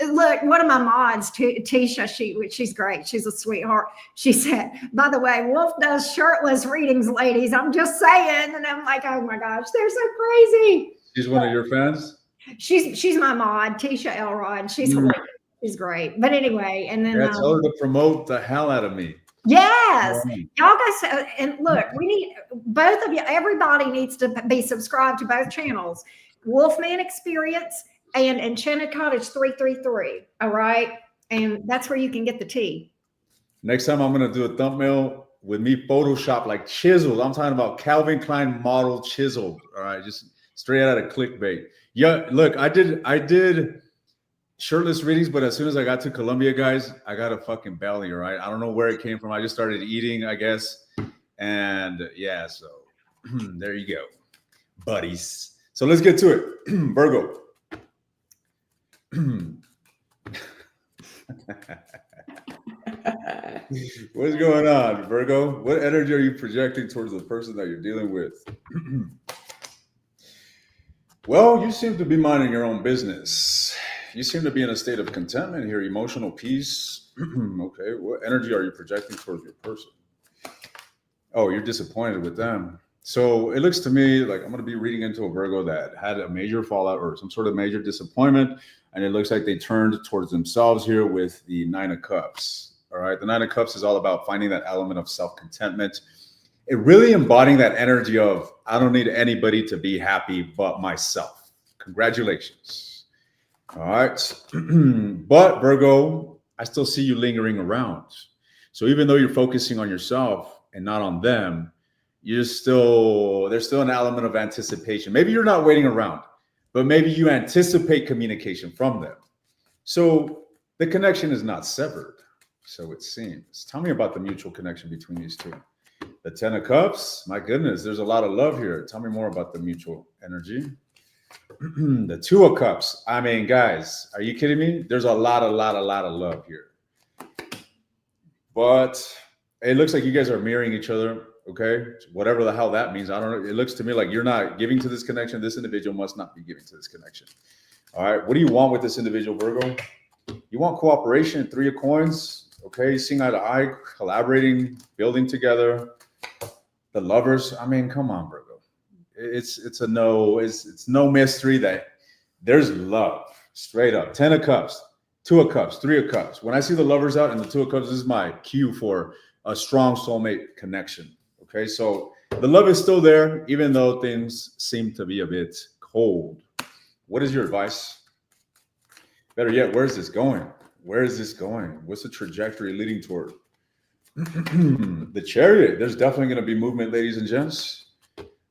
Look, one of my mods, Tisha, she's great. She's a sweetheart. She said, by the way, Wolf does shirtless readings, ladies. I'm just saying. And I'm like, oh my gosh, they're so crazy. She's one of your fans? She's my mod, Tisha Elrod. She's hilarious. She's great. But anyway, and then tell her to promote the hell out of me. Yes. Y'all guys, and look, we need both of you, everybody needs to be subscribed to both channels, Wolfman Experience and Enchanted Cottage 333. All right. And that's where you can get the tea. Next time I'm gonna do a thumbnail with me Photoshop, like chiseled. I'm talking about Calvin Klein model chiseled. All right, just straight out of clickbait. Yeah, look, I did shirtless readings, but as soon as I got to Colombia, guys, I got a fucking belly, right? I don't know where it came from. I just started eating, I guess. And yeah, so There you go, buddies. So let's get to it. Virgo. What's going on, Virgo? What energy are you projecting towards the person that you're dealing with? Well, you seem to be minding your own business. You seem to be in a state of contentment here, emotional peace. Okay, what energy are you projecting towards your person? Oh, you're disappointed with them. So it looks to me like I'm going to be reading into a Virgo that had a major fallout or some sort of major disappointment. And it looks like they turned towards themselves here with the Nine of Cups. All right. The Nine of Cups is all about finding that element of self-contentment. It really embodying that energy of, I don't need anybody to be happy but myself. Congratulations. All right. But Virgo, I still see you lingering around. So even though you're focusing on yourself and not on them, there's still an element of anticipation. Maybe you're not waiting around, but maybe you anticipate communication from them. So the connection is not severed. So it seems. Tell me about the mutual connection between these two. The Ten of Cups, my goodness, there's a lot of love here. Tell me more about the mutual energy. The Two of Cups. I mean, guys, are you kidding me? There's a lot of love here. But it looks like you guys are mirroring each other. Okay, whatever the hell that means, I don't know. It looks to me like you're not giving to this connection. This individual must not be giving to this connection. All right, what do you want with this individual, Virgo? You want cooperation, Three of Coins. Okay, seeing eye to eye, collaborating, building together. The Lovers. I mean, come on, Virgo. It's no mystery that there's love, straight up. Ten of Cups, Two of Cups, Three of Cups. When I see the Lovers out and the Two of Cups, this is my cue for a strong soulmate connection. Okay, so the love is still there, even though things seem to be a bit cold. What is your advice? Better yet, where is this going? Where is this going? What's the trajectory leading toward? The Chariot. There's definitely going to be movement, ladies and gents.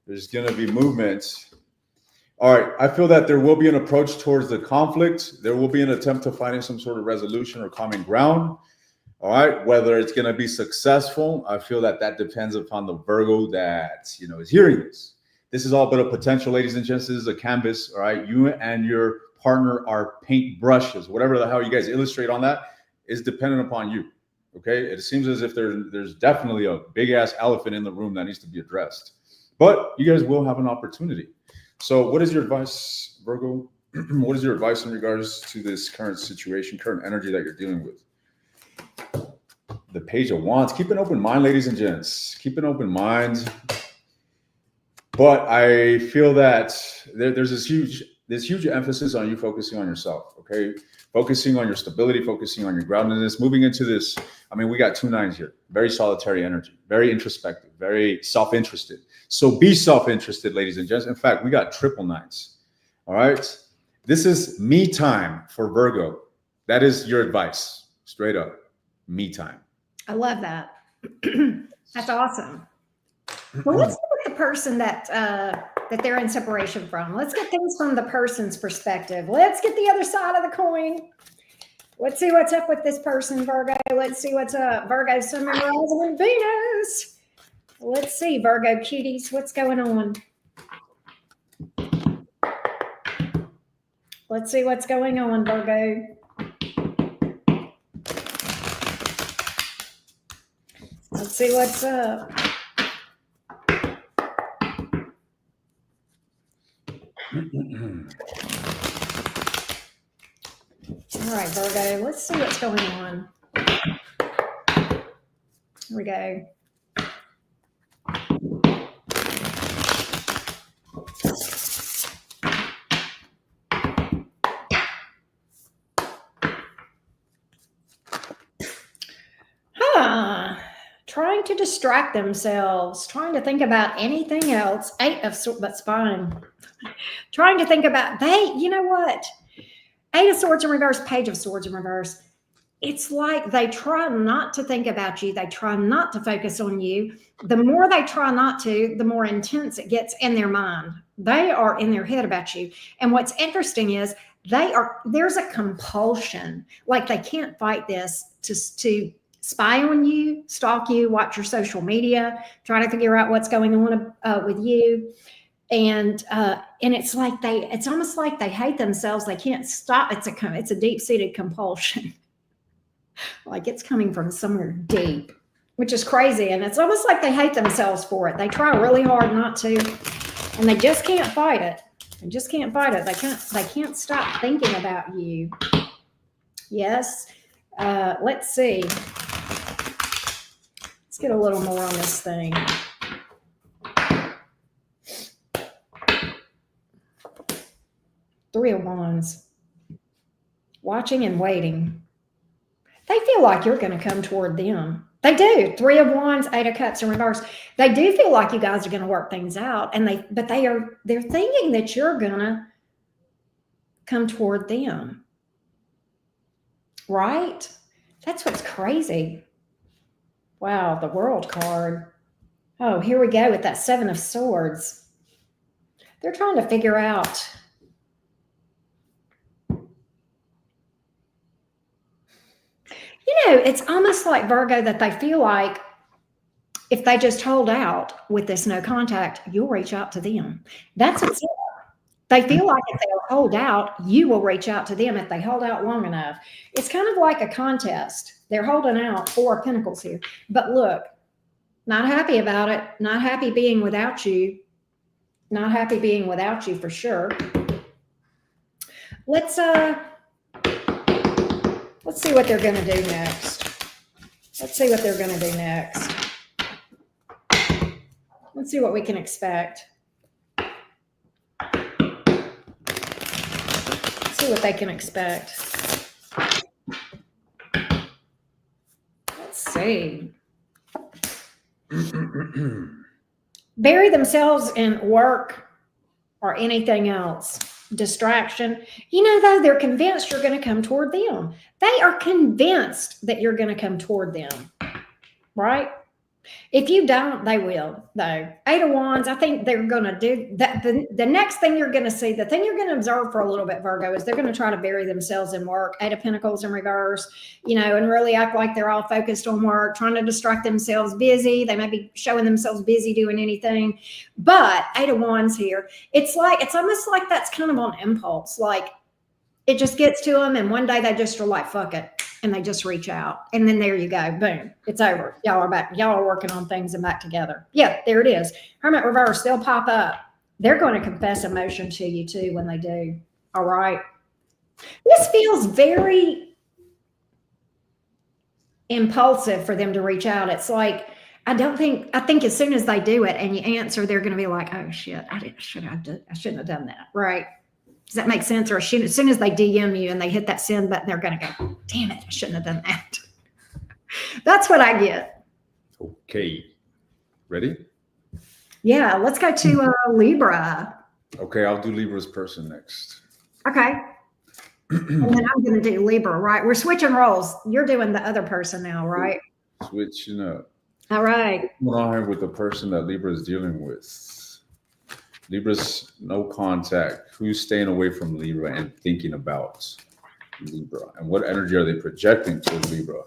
There's going to be movement. All right, I feel that there will be an approach towards the conflict. There will be an attempt to finding some sort of resolution or common ground. All right, whether it's going to be successful, I feel that depends upon the Virgo that, is hearing this. This is all but a potential, ladies and gents. This is a canvas. All right, you and your partner are paint brushes. Whatever the hell you guys illustrate on that is dependent upon you. Okay, it seems as if there's definitely a big ass elephant in the room that needs to be addressed. But you guys will have an opportunity. So, what is your advice, Virgo? What is your advice in regards to this current situation, current energy that you're dealing with? The Page of Wands. Keep an open mind, ladies and gents. Keep an open mind. But I feel that there's this huge emphasis on you focusing on yourself. Okay, focusing on your stability, focusing on your groundedness. Moving into this, I mean, we got 2 nines here. Very solitary energy. Very introspective. Very self-interested. So be self-interested, ladies and gents. In fact, we got triple nines. All right. This is me time for Virgo. That is your advice. Straight up. Me time. I love that. That's awesome. Well, let's look at the person that they're in separation from. Let's get things from the person's perspective. Let's get the other side of the coin. Let's see what's up with this person, Virgo. Let's see what's up. Virgo, Sun, Moon, Rising, and Venus. Let's see, Virgo cuties, what's going on? Let's see what's going on, Virgo. Let's see what's up. All right, Virgo, let's see what's going on. Here we go. Trying to distract themselves, trying to think about anything else. 8 of Swords, that's fine. Trying to think about, you know what? 8 of Swords in reverse, Page of Swords in reverse. It's like they try not to think about you. They try not to focus on you. The more they try not to, the more intense it gets in their mind. They are in their head about you. And what's interesting is there's a compulsion, like they can't fight this to spy on you, stalk you, watch your social media, try to figure out what's going on with you. And it's like it's almost like they hate themselves. They can't stop. It's a deep-seated compulsion. Like it's coming from somewhere deep, which is crazy. And it's almost like they hate themselves for it. They try really hard not to, and they just can't fight it. They just can't fight it. They can't stop thinking about you. Yes. Let's see. Let's get a little more on this thing. Three of Wands. Watching and waiting. They feel like you're going to come toward them. They do. Three of Wands, Eight of Cups in reverse. They do feel like you guys are going to work things out, but they're thinking that you're going to come toward them. Right? That's what's crazy. Wow, the World card. Oh, here we go with that Seven of Swords. They're trying to figure out. It's almost like, Virgo, that they feel like if they just hold out with this no contact, you'll reach out to them. That's what's up. They feel like if they'll hold out, you will reach out to them if they hold out long enough. It's kind of like a contest. They're holding out, Four of Pentacles here. But look, not happy about it. Not happy being without you. Not happy being without you for sure. Let's see what they're going to do next. Let's see what they're going to do next. Let's see what we can expect. Let's see what they can expect. Let's see. Bury themselves in work or anything else. Distraction. Though, they're convinced you're going to come toward them. They are convinced that you're going to come toward them, right? If you don't, they will, though. Eight of Wands, I think they're going to do that. The next thing you're going to see, the thing you're going to observe for a little bit, Virgo, is they're going to try to bury themselves in work. Eight of Pentacles in reverse, and really act like they're all focused on work, trying to distract themselves, busy. They may be showing themselves busy doing anything. But Eight of Wands here, it's almost like that's kind of on impulse. Like it just gets to them, and one day they just are like, fuck it. And they just reach out. And then there you go. Boom. It's over. Y'all are back. Y'all are working on things and back together. Yeah, there it is. Hermit reverse. They'll pop up. They're going to confess emotion to you too when they do. All right. This feels very impulsive for them to reach out. It's like, I think as soon as they do it and you answer, they're going to be like, oh shit, I shouldn't have done that. Right. Does that make sense? Or as soon as they DM you and they hit that send button, they're going to go, damn it, I shouldn't have done that. That's what I get. Okay. Ready? Yeah, let's go to Libra. Okay, I'll do Libra's person next. Okay. And then I'm going to do Libra, right? We're switching roles. You're doing the other person now, right? Switching up. All right. What's on here with the person that Libra is dealing with? Libra's no contact. Who's staying away from Libra and thinking about Libra? And what energy are they projecting to Libra?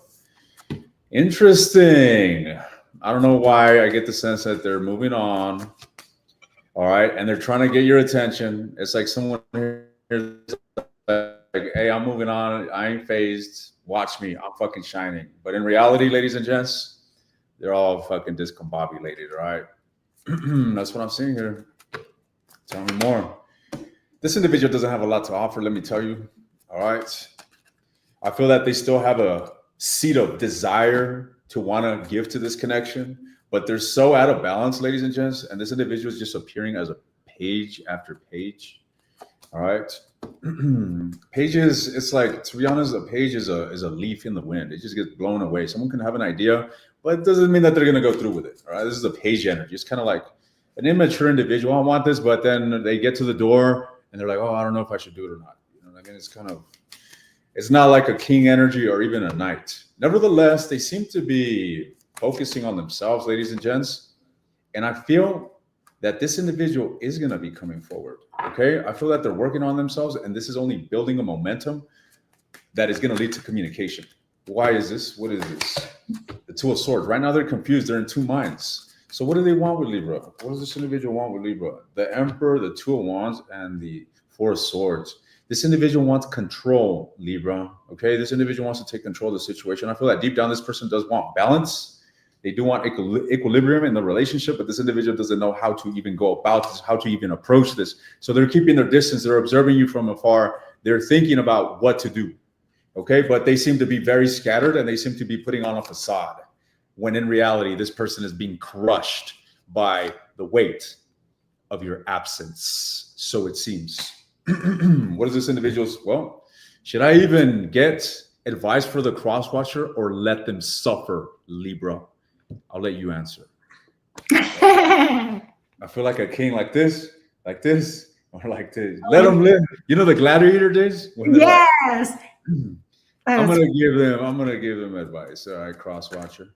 Interesting. I don't know why I get the sense that they're moving on. All right. And they're trying to get your attention. It's like someone here is like, hey, I'm moving on. I ain't phased. Watch me. I'm fucking shining. But in reality, ladies and gents, they're all fucking discombobulated. All right. That's what I'm seeing here. Tell me more. This individual doesn't have a lot to offer, let me tell you. All right. I feel that they still have a seed of desire to want to give to this connection, but they're so out of balance, ladies and gents. And this individual is just appearing as a page after page. All right. Pages, it's like, to be honest, a page is a leaf in the wind. It just gets blown away. Someone can have an idea, but it doesn't mean that they're going to go through with it. All right. This is a page energy. It's kind of like an immature individual. I want this, but then they get to the door and they're like, oh, I don't know if I should do it or not. You know what I mean? It's not like a king energy or even a knight. Nevertheless, they seem to be focusing on themselves, ladies and gents. And I feel that this individual is going to be coming forward. Okay. I feel that they're working on themselves, and this is only building a momentum that is going to lead to communication. Why is this? What is this? The Two of Swords. Right now they're confused. They're in two minds. So what do they want with Libra? What does this individual want with Libra? The Emperor, the Two of Wands, and the Four of Swords. This individual wants control, Libra. Okay, this individual wants to take control of the situation. I feel that deep down, this person does want balance. They do want equilibrium in the relationship, but this individual doesn't know how to even go about this, how to even approach this. So they're keeping their distance. They're observing you from afar. They're thinking about what to do. Okay, but they seem to be very scattered and they seem to be putting on a facade when in reality, this person is being crushed by the weight of your absence. So it seems. What is this individual's? Well, should I even get advice for the cross watcher or let them suffer, Libra? I'll let you answer. I feel like a king like this, or like this. Let them live. You know the gladiator days? Yes. Like, I'm gonna give them advice. All right, cross watcher.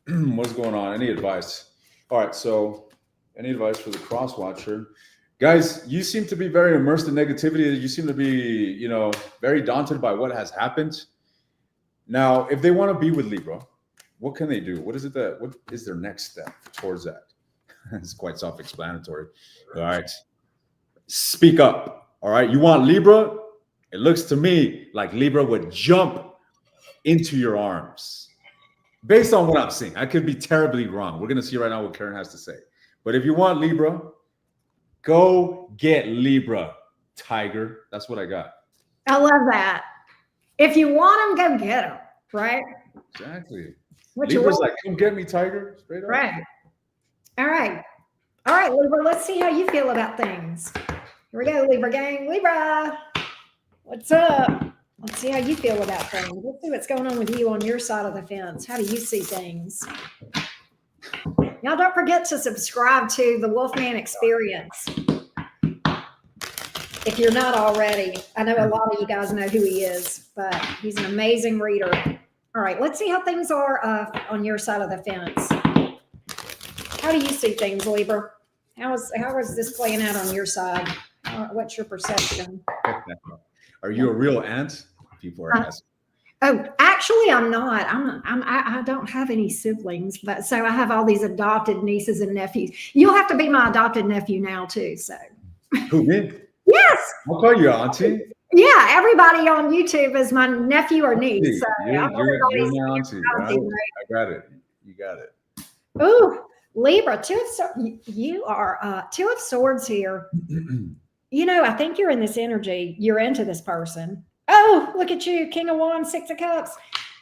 What's going on? Any advice? All right, so any advice for the cross watcher? Guys, you seem to be very immersed in negativity. You seem to be, very daunted by what has happened. Now, if they want to be with Libra, what can they do? What is their next step towards that? It's quite self-explanatory. All right. Speak up. All right. You want Libra? It looks to me like Libra would jump into your arms. Based on what I'm seeing, I could be terribly wrong. We're going to see right now what Karen has to say. But if you want Libra, go get Libra, Tiger. That's what I got. I love that. If you want them, go get them. Right? Exactly. What Libra's like, come get me, Tiger. Straight up. Right. All right. All right, Libra, let's see how you feel about things. Here we go, Libra gang. Libra, what's up? Let's see how you feel about things. Let's see what's going on with you on your side of the fence. How do you see things? Y'all don't forget to subscribe to the Wolfman Experience. If you're not already, I know a lot of you guys know who he is, but he's an amazing reader. All right, let's see how things are on your side of the fence. How do you see things, Libra? How is this playing out on your side? What's your perception? Are you a real aunt? People are asking. Oh, actually, I'm not. I don't have any siblings, but so I have all these adopted nieces and nephews. You'll have to be my adopted nephew now too. So. Who, me? Yes. I'll call you auntie. Yeah, everybody on YouTube is my nephew or niece. So you're my auntie. I got it. You got it. Ooh, Libra, you are Two of Swords here. I think you're in this energy. You're into this person. Oh, look at you, King of Wands, Six of Cups.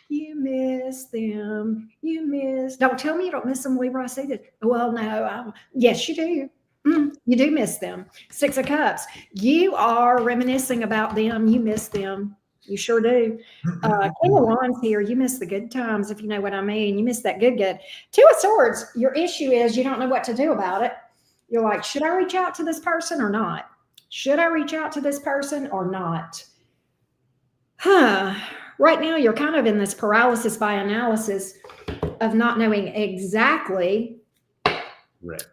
You miss them. You miss. Don't tell me you don't miss them, Libra. I say that. Well, no. Yes, you do. You do miss them. Six of Cups. You are reminiscing about them. You miss them. You sure do. King of Wands here. You miss the good times, if you know what I mean. You miss that good. Two of Swords. Your issue is you don't know what to do about it. You're like, should I reach out to this person or not? Should I reach out to this person or not? Right now, you're kind of in this paralysis by analysis of not knowing exactly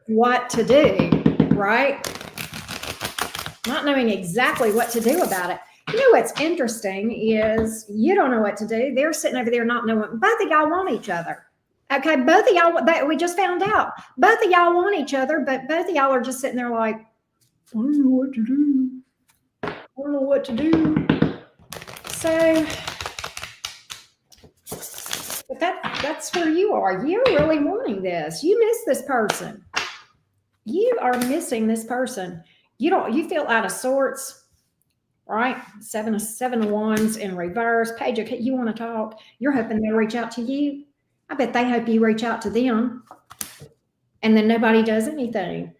what to do, right? Not knowing exactly what to do about it. You know what's interesting is you don't know what to do. They're sitting over there not knowing. Both of y'all want each other. Okay, both of y'all, we just found out. Both of y'all want each other, but both of y'all are just sitting there like, I don't know what to do. I don't know what to do. So, but that's where you are. You're really wanting this. You miss this person. You are missing this person. You feel out of sorts, right? Seven of Wands in reverse. Page, you want to talk. You're hoping they'll reach out to you. I bet they hope you reach out to them. And then nobody does anything.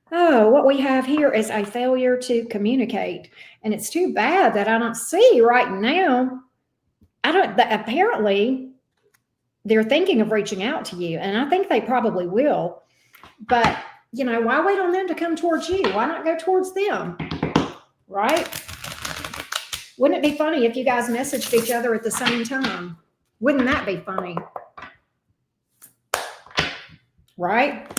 Oh, what we have here is a failure to communicate. And it's too bad that I don't see right now. Apparently, they're thinking of reaching out to you. And I think they probably will. But, why wait on them to come towards you? Why not go towards them? Right? Wouldn't it be funny if you guys messaged each other at the same time? Wouldn't that be funny? Right?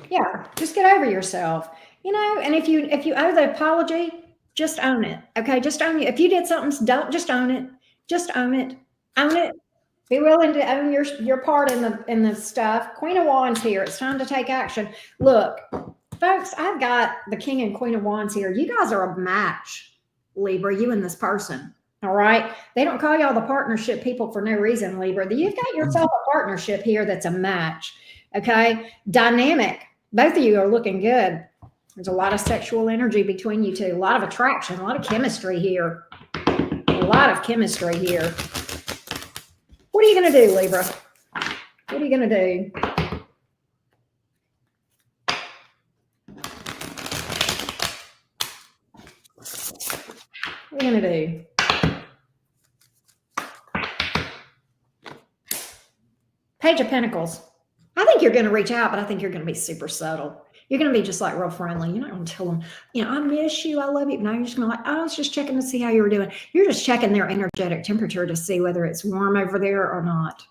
Yeah, just get over yourself. And if you owe the apology, just own it. Okay, just own it. If you did something, don't just own it. Just own it. Own it. Be willing to own your part in the stuff. Queen of Wands here. It's time to take action. Look, folks, I've got the King and Queen of Wands here. You guys are a match, Libra, you and this person. All right. They don't call y'all the partnership people for no reason, Libra. You've got yourself a partnership here that's a match. Okay. Dynamic. Both of you are looking good. There's a lot of sexual energy between you two, a lot of attraction, a lot of chemistry here. A lot of chemistry here. What are you going to do, Libra? What are you going to do? What are you going to do? Page of Pentacles. I think you're going to reach out, but I think you're going to be super subtle. You're going to be just like real friendly. You're not going to tell them, I miss you, I love you. No, you're just going to like, I was just checking to see how you were doing. You're just checking their energetic temperature to see whether it's warm over there or not.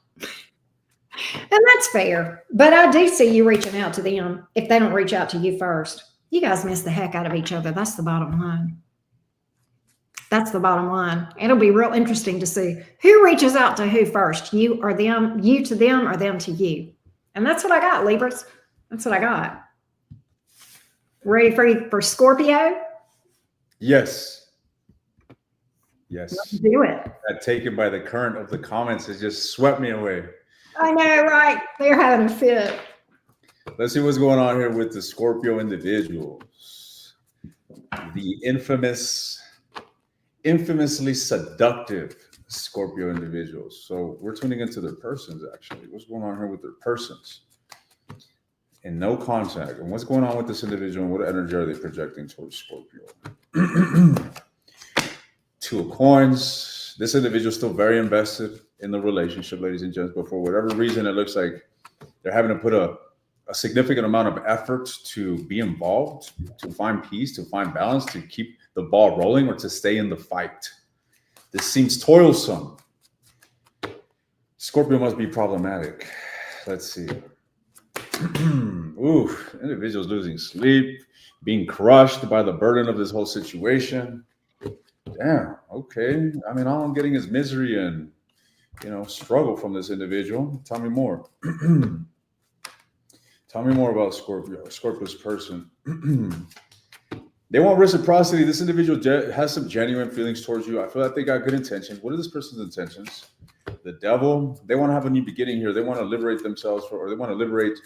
And that's fair. But I do see you reaching out to them if they don't reach out to you first. You guys miss the heck out of each other. That's the bottom line. That's the bottom line. It'll be real interesting to see who reaches out to who first, you or them, you to them or them to you. And that's what I got, Libras. That's what I got. Ready for Scorpio? Yes. Yes. Let's do it. That taken by the current of the comments has just swept me away. I know, right? They're having a fit. Let's see what's going on here with the Scorpio individuals. The infamously seductive Scorpio individuals. So we're tuning into their persons, actually. What's going on here with their persons? And no contact. And what's going on with this individual and what energy are they projecting towards Scorpio? Two of Coins. This individual is still very invested in the relationship, ladies and gents, but for whatever reason, it looks like they're having to put a significant amount of effort to be involved, to find peace, to find balance, to keep the ball rolling, or to stay in the fight. This seems toilsome. Scorpio must be problematic. Let's see. Ooh, individuals losing sleep, being crushed by the burden of this whole situation. Damn, okay. I mean, all I'm getting is misery and, struggle from this individual. Tell me more. Tell me more about Scorpio's person. They want reciprocity. This individual has some genuine feelings towards you. I feel like they got good intentions. What are this person's intentions? The Devil. They want to have a new beginning here. They want to liberate themselves or they want to liberate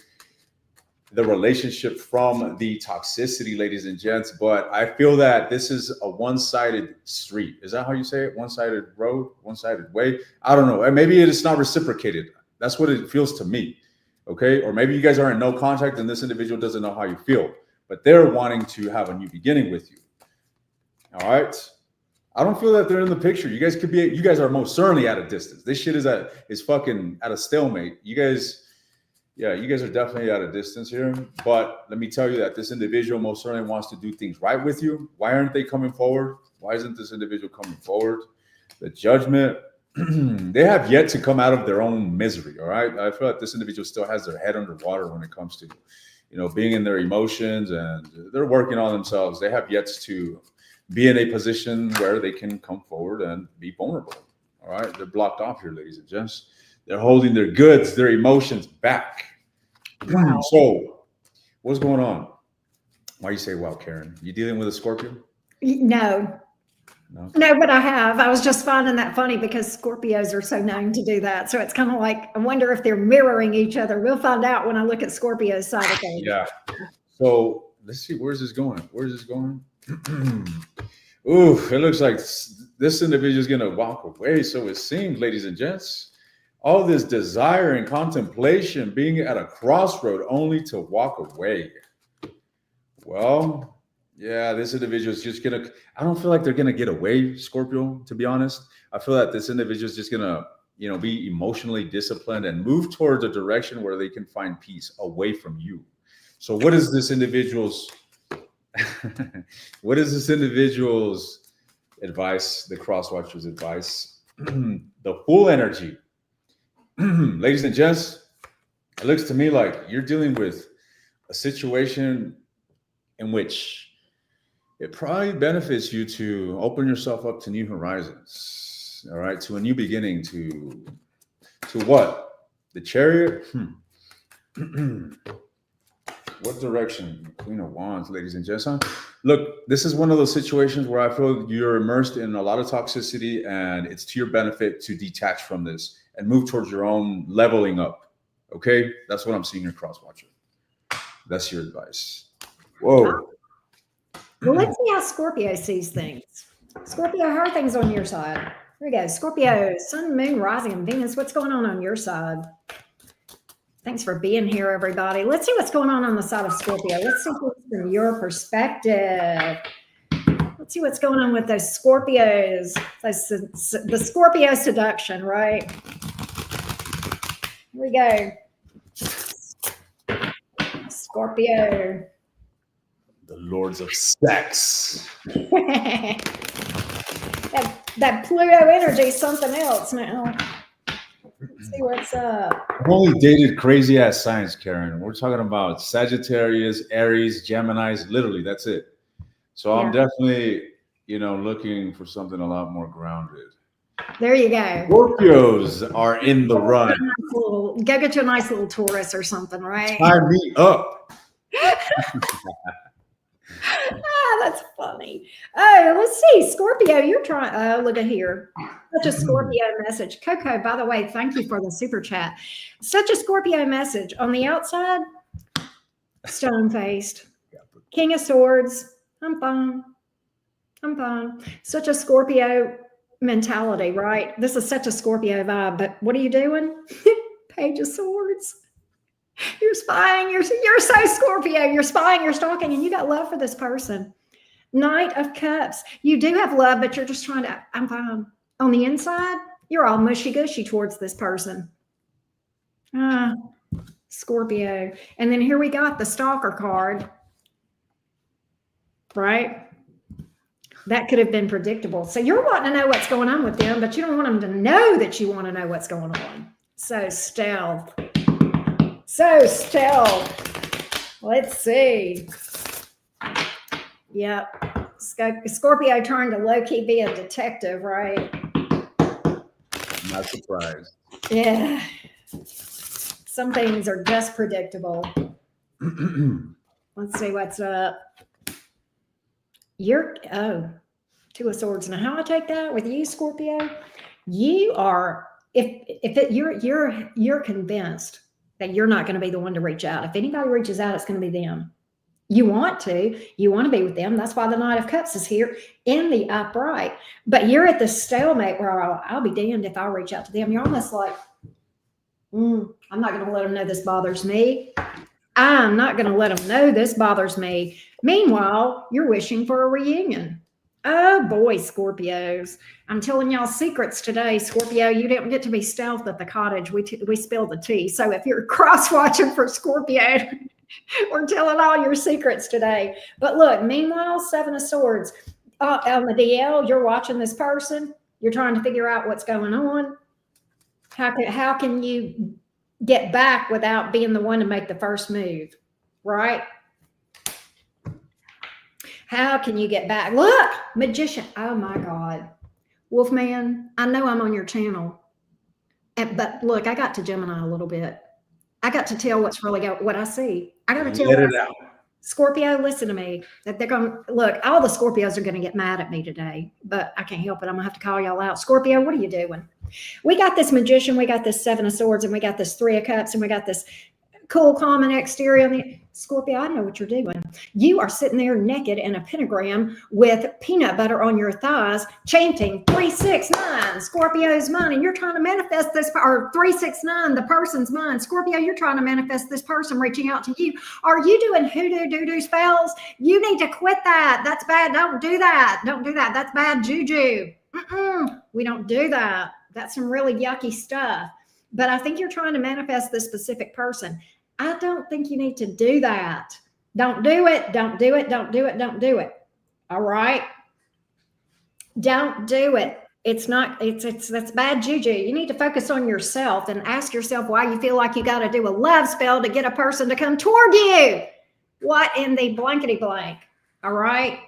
the relationship from the toxicity, ladies and gents. But I feel that this is a one-sided street. Is that how you say it? One-sided road, one-sided way? I don't know. Maybe it is not reciprocated. That's what it feels to me. Okay. Or maybe you guys are in no contact and this individual doesn't know how you feel, but they're wanting to have a new beginning with you. All right. I don't feel that they're in the picture. You guys are most certainly at a distance. This shit is fucking at a stalemate. You guys are definitely at a distance here. But let me tell you that this individual most certainly wants to do things right with you. Why aren't they coming forward? Why isn't this individual coming forward? The Judgment. They have yet to come out of their own misery. All right. I feel like this individual still has their head underwater when it comes to, being in their emotions, and they're working on themselves. They have yet to be in a position where they can come forward and be vulnerable. All right. They're blocked off here, ladies and gents. They're holding their goods, their emotions back. Wow. So what's going on? Why you say, wow, Karen? You dealing with a Scorpio? No, but I have. I was just finding that funny because Scorpios are so known to do that. So it's kind of like, I wonder if they're mirroring each other. We'll find out when I look at Scorpio's side of things. Yeah. So let's see. Where's this going? Ooh, it looks like this individual is going to walk away. So it seems, ladies and gents, all this desire and contemplation, being at a crossroad only to walk away. Well, yeah, this individual is just I don't feel like they're gonna get away, Scorpio, to be honest. I feel that this individual is just gonna, be emotionally disciplined and move towards a direction where they can find peace away from you. So what is this individual's advice, the crosswatcher's advice? The Fool energy. Ladies and gents, it looks to me like you're dealing with a situation in which it probably benefits you to open yourself up to new horizons. beginnings. All right, to a new beginning. To what? The Chariot. What direction? Queen of Wands, ladies and gents. Look, this is one of those situations where I feel you're immersed in a lot of toxicity, and it's to your benefit to detach from this and move towards your own leveling up. Okay, that's what I'm seeing here, Crosswatcher. That's your advice. Whoa. Well, let's see how Scorpio sees things. Scorpio, how are things on your side? Here we go. Scorpio, Sun, Moon, Rising, and Venus. What's going on your side? Thanks for being here, everybody. Let's see what's going on the side of Scorpio. Let's see what's from your perspective. Let's see what's going on with those Scorpios. The Scorpio seduction, right? Here we go. Scorpio. The lords of sex. that Pluto energy is something else now. Let's see what's up. I've only dated crazy ass signs, Karen. We're talking about Sagittarius, Aries, Geminis. Literally, that's it. So I'm definitely, looking for something a lot more grounded. There you go. Scorpios are in the run. Go get you a nice little Taurus or something, right? Tie me up. That's funny. Oh, let's see. Scorpio, you're trying. Oh, look at here. Such a Scorpio message. Coco, by the way, thank you for the super chat. Such a Scorpio message. On the outside, stone-faced. King of Swords. I'm fine. Such a Scorpio mentality, right? This is such a Scorpio vibe. But what are you doing? Page of Swords. You're spying. You're so Scorpio. You're spying. You're stalking, and you got love for this person. Knight of Cups. You do have love, but you're just trying to. I'm fine. On the inside, you're all mushy gushy towards this person. Scorpio. And then here we got the Stalker card. Right? That could have been predictable. So you're wanting to know what's going on with them, but you don't want them to know that you want to know what's going on. So stealth. Let's see. Yep. Scorpio trying to low-key be a detective, right? Not surprised. Yeah. Some things are just predictable. Let's see what's up. Two of Swords. Now, how I take that with you, Scorpio? You are, you're convinced that you're not going to be the one to reach out. If anybody reaches out, it's going to be them. You want to be with them. That's why the Knight of Cups is here in the upright. But you're at the stalemate where I'll be damned if I reach out to them. You're almost like, I'm not going to let them know this bothers me. I'm not going to let them know this bothers me. Meanwhile, you're wishing for a reunion. Oh boy, Scorpios. I'm telling y'all secrets today, Scorpio. You didn't get to be stealth at the cottage. We spilled the tea. So if you're cross-watching for Scorpio, we're telling all your secrets today. But look, meanwhile, Seven of Swords. On the DL, you're watching this person. You're trying to figure out what's going on. How can you get back without being the one to make the first move, right? How can you get back? Look, Magician. Oh my God. Wolfman, I know I'm on your channel. But look, I got to Gemini a little bit. I got to tell what's really what I see. I got to tell Let it out. Scorpio, listen to me. That they're going to look, all the Scorpios are going to get mad at me today, but I can't help it. I'm going to have to call y'all out. Scorpio, what are you doing? We got this Magician, we got this Seven of Swords, and we got this Three of Cups, and we got this cool, calm, and exterior. Scorpio, I know what you're doing. You are sitting there naked in a pentagram with peanut butter on your thighs, chanting 369, Scorpio's mind, and you're trying to manifest this, or 369, the person's mind. Scorpio, you're trying to manifest this person reaching out to you. Are you doing hoodoo doo-doo spells? You need to quit that. That's bad. Don't do that. Don't do that. That's bad juju. We don't do that. That's some really yucky stuff. But I think you're trying to manifest this specific person. I don't think you need to do that. Don't do it. Don't do it. Don't do it. Don't do it. All right. Don't do it. It's that's bad juju. You need to focus on yourself and ask yourself why you feel like you got to do a love spell to get a person to come toward you. What in the blankety blank? All right.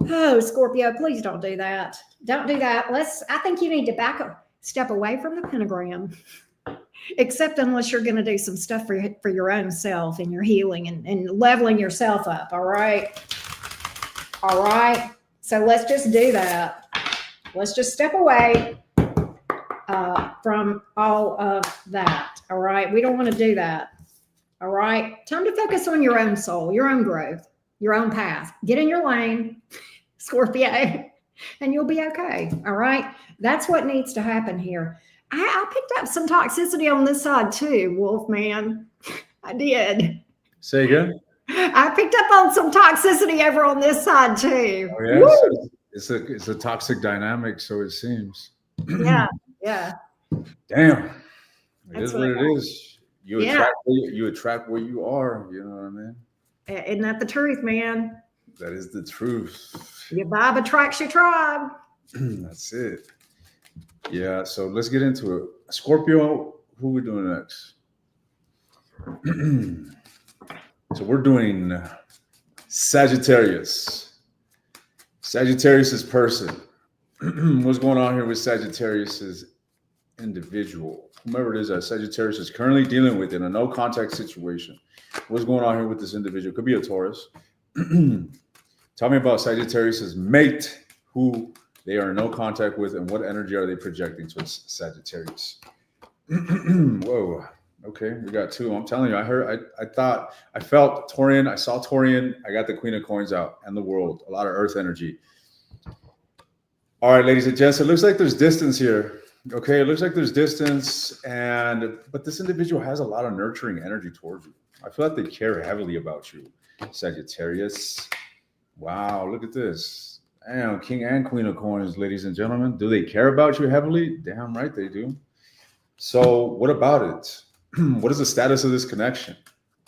Oh, Scorpio, please don't do that. Don't do that. I think you need to step away from the pentagram, except unless you're going to do some stuff for your own self and your healing and leveling yourself up. All right. All right. So let's just do that. Let's just step away from all of that. All right. We don't want to do that. All right. Time to focus on your own soul, your own growth, your own path. Get in your lane, Scorpio, and you'll be okay. All right. That's what needs to happen here. I picked up some toxicity on this side too, Wolfman. I did. Say again? I picked up on some toxicity over on this side too. Oh, yeah. It's a toxic dynamic, so it seems. Yeah. Yeah. Damn. It That's is what it is. You attract what you are. You know what I mean? Isn't that the truth, man? That is the truth. Your vibe attracts your tribe. That's it. Yeah. So let's get into it. Scorpio, who are we doing next? So we're doing Sagittarius. Sagittarius's person. What's going on here with Sagittarius's individual? Whomever it is that Sagittarius is currently dealing with in a no contact situation. What's going on here with this individual? Could be a Taurus. Tell me about Sagittarius's mate, who they are in no contact with, and what energy are they projecting towards Sagittarius? Whoa. Okay, we got two. I'm telling you, I felt Taurian. I saw Taurian. I got the Queen of Coins out and the World. A lot of Earth energy. All right, ladies and gents, it looks like there's distance here. Okay, it looks like there's distance, but this individual has a lot of nurturing energy towards you. I feel like they care heavily about you, Sagittarius. Wow, look at this. Damn, King and Queen of Coins, ladies and gentlemen. Do they care about you heavily? Damn right they do. So what about it? What is the status of this connection?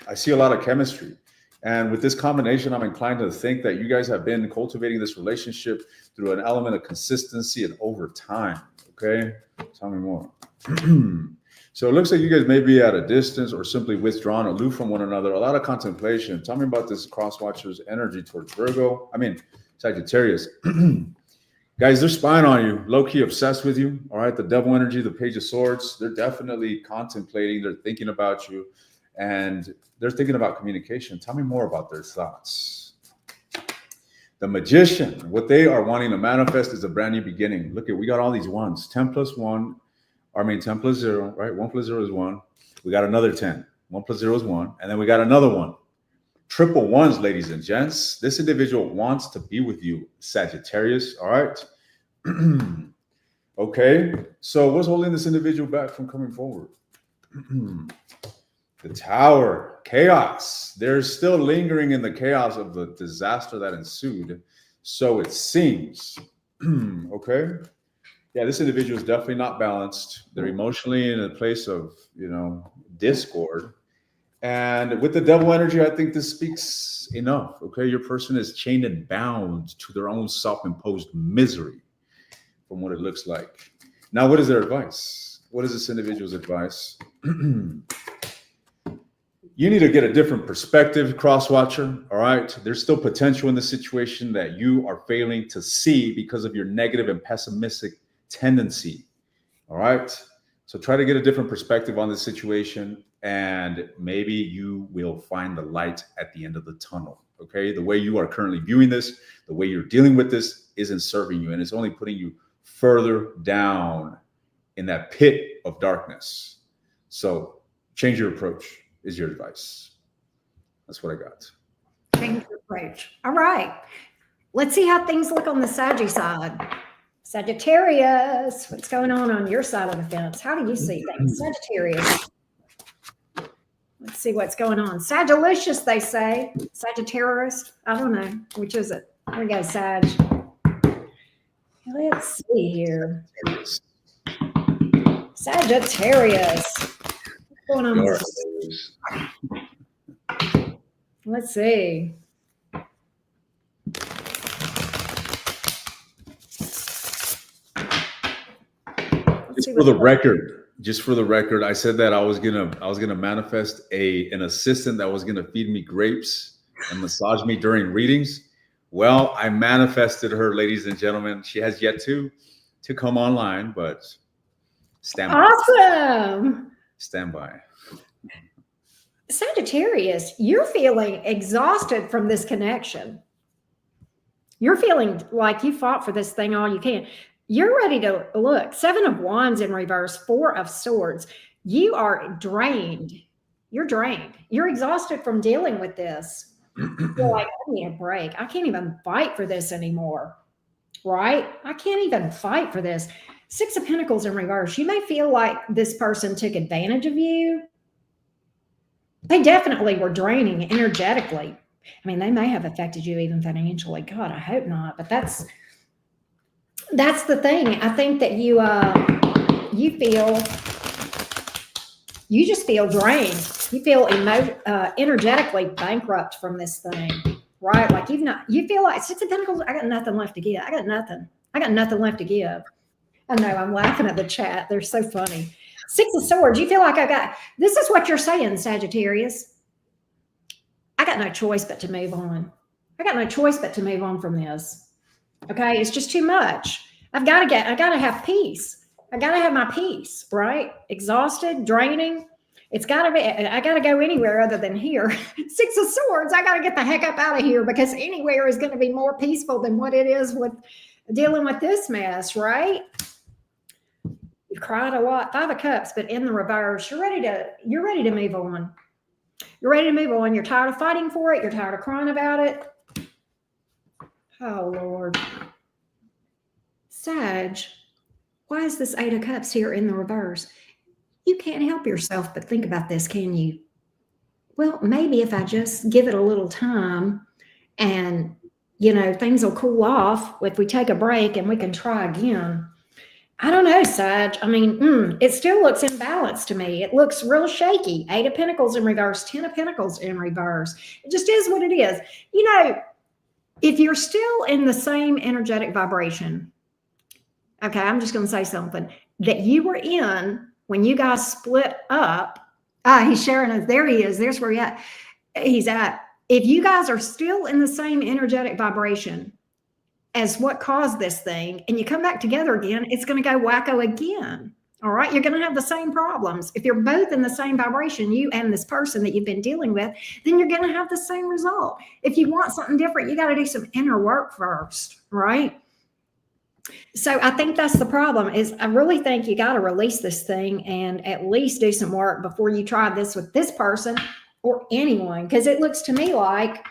I see a lot of chemistry. And with this combination, I'm inclined to think that you guys have been cultivating this relationship through an element of consistency and over time. Okay? Tell me more. So it looks like you guys may be at a distance or simply withdrawn, aloof from one another. A lot of contemplation. Tell me about this cross-watcher's energy towards Sagittarius. Guys, they're spying on you, low-key obsessed with you. All right, the devil energy, the Page of Swords, they're definitely contemplating. They're thinking about you, and they're thinking about communication. Tell me more about their thoughts. The Magician, what they are wanting to manifest is a brand new beginning. Look we got all these ones. 10 plus 1, 10 plus 0, right? 1 plus 0 is 1. We got another 10. 1 plus 0 is 1. And then we got another 1. Triple ones, ladies and gents. This individual wants to be with you, Sagittarius. All right. Okay. So what's holding this individual back from coming forward? The Tower, chaos. They're still lingering in the chaos of the disaster that ensued. So it seems. Okay. Yeah, this individual is definitely not balanced. They're emotionally in a place of, discord. And with the devil energy, I think this speaks enough. Okay, your person is chained and bound to their own self-imposed misery, from what it looks like. Now, what is their advice? What is this individual's advice? You need to get a different perspective, cross-watcher. All right, there's still potential in the situation that you are failing to see because of your negative and pessimistic tendency. All right, so try to get a different perspective on the situation, and maybe you will find the light at the end of the tunnel. Okay, the way you are currently viewing this, the way you're dealing with this isn't serving you, and it's only putting you further down in that pit of darkness. So change your approach is your advice. That's what I got. Change your approach. All right, let's see how things look on the Saggy side. Sagittarius, what's going on your side of the fence? How do you see things? Sagittarius. Let's see what's going on. Sagilicious, they say. Sagittarius. I don't know. Which is it? Here we go, Sag. Let's see here. Sagittarius. What's going on with this? Let's see. Just for the record, I said that I was gonna manifest an assistant that was gonna feed me grapes and massage me during readings. Well, I manifested her, ladies and gentlemen. She has yet to come online, but stand by. Awesome. Stand by. Sagittarius, you're feeling exhausted from this connection. You're feeling like you fought for this thing all you can. You're ready to look. 7 of Wands in reverse, 4 of Swords. You are drained. You're drained. You're exhausted from dealing with this. You're like, I need a break. I can't even fight for this anymore. Right? I can't even fight for this. 6 of Pentacles in reverse. You may feel like this person took advantage of you. They definitely were draining energetically. I mean, they may have affected you even financially. God, I hope not. But that's the thing. I think that you just feel drained. You feel energetically bankrupt from this thing, right? Like you feel like 6 of Pentacles. I got nothing left to give. I got nothing left to give. I know, I'm laughing at the chat. They're so funny. 6 of Swords. You feel like this is what you're saying, Sagittarius. I got no choice but to move on. I got no choice but to move on from this. Okay. It's just too much. I got to have peace. I got to have my peace, right? Exhausted, draining. I got to go anywhere other than here. 6 of Swords. I got to get the heck up out of here because anywhere is going to be more peaceful than what it is with dealing with this mess, right? You cried a lot. 5 of Cups, but in the reverse, you're ready to move on. You're ready to move on. You're tired of fighting for it. You're tired of crying about it. Oh, Lord. Sag, why is this 8 of Cups here in the reverse? You can't help yourself but think about this, can you? Well, maybe if I just give it a little time and, things will cool off if we take a break and we can try again. I don't know, Sag. I mean, it still looks imbalanced to me. It looks real shaky. 8 of Pentacles in reverse, 10 of Pentacles in reverse. It just is what it is. If you're still in the same energetic vibration, okay, I'm just going to say something that you were in when you guys split up. He's sharing us. There he is. There's where he's at. If you guys are still in the same energetic vibration as what caused this thing, and you come back together again, it's going to go wacko again. All right. You're going to have the same problems. If you're both in the same vibration, you and this person that you've been dealing with, then you're going to have the same result. If you want something different, you got to do some inner work first. Right. So I think that's the problem is I really think you got to release this thing and at least do some work before you try this with this person or anyone. Because it looks to me like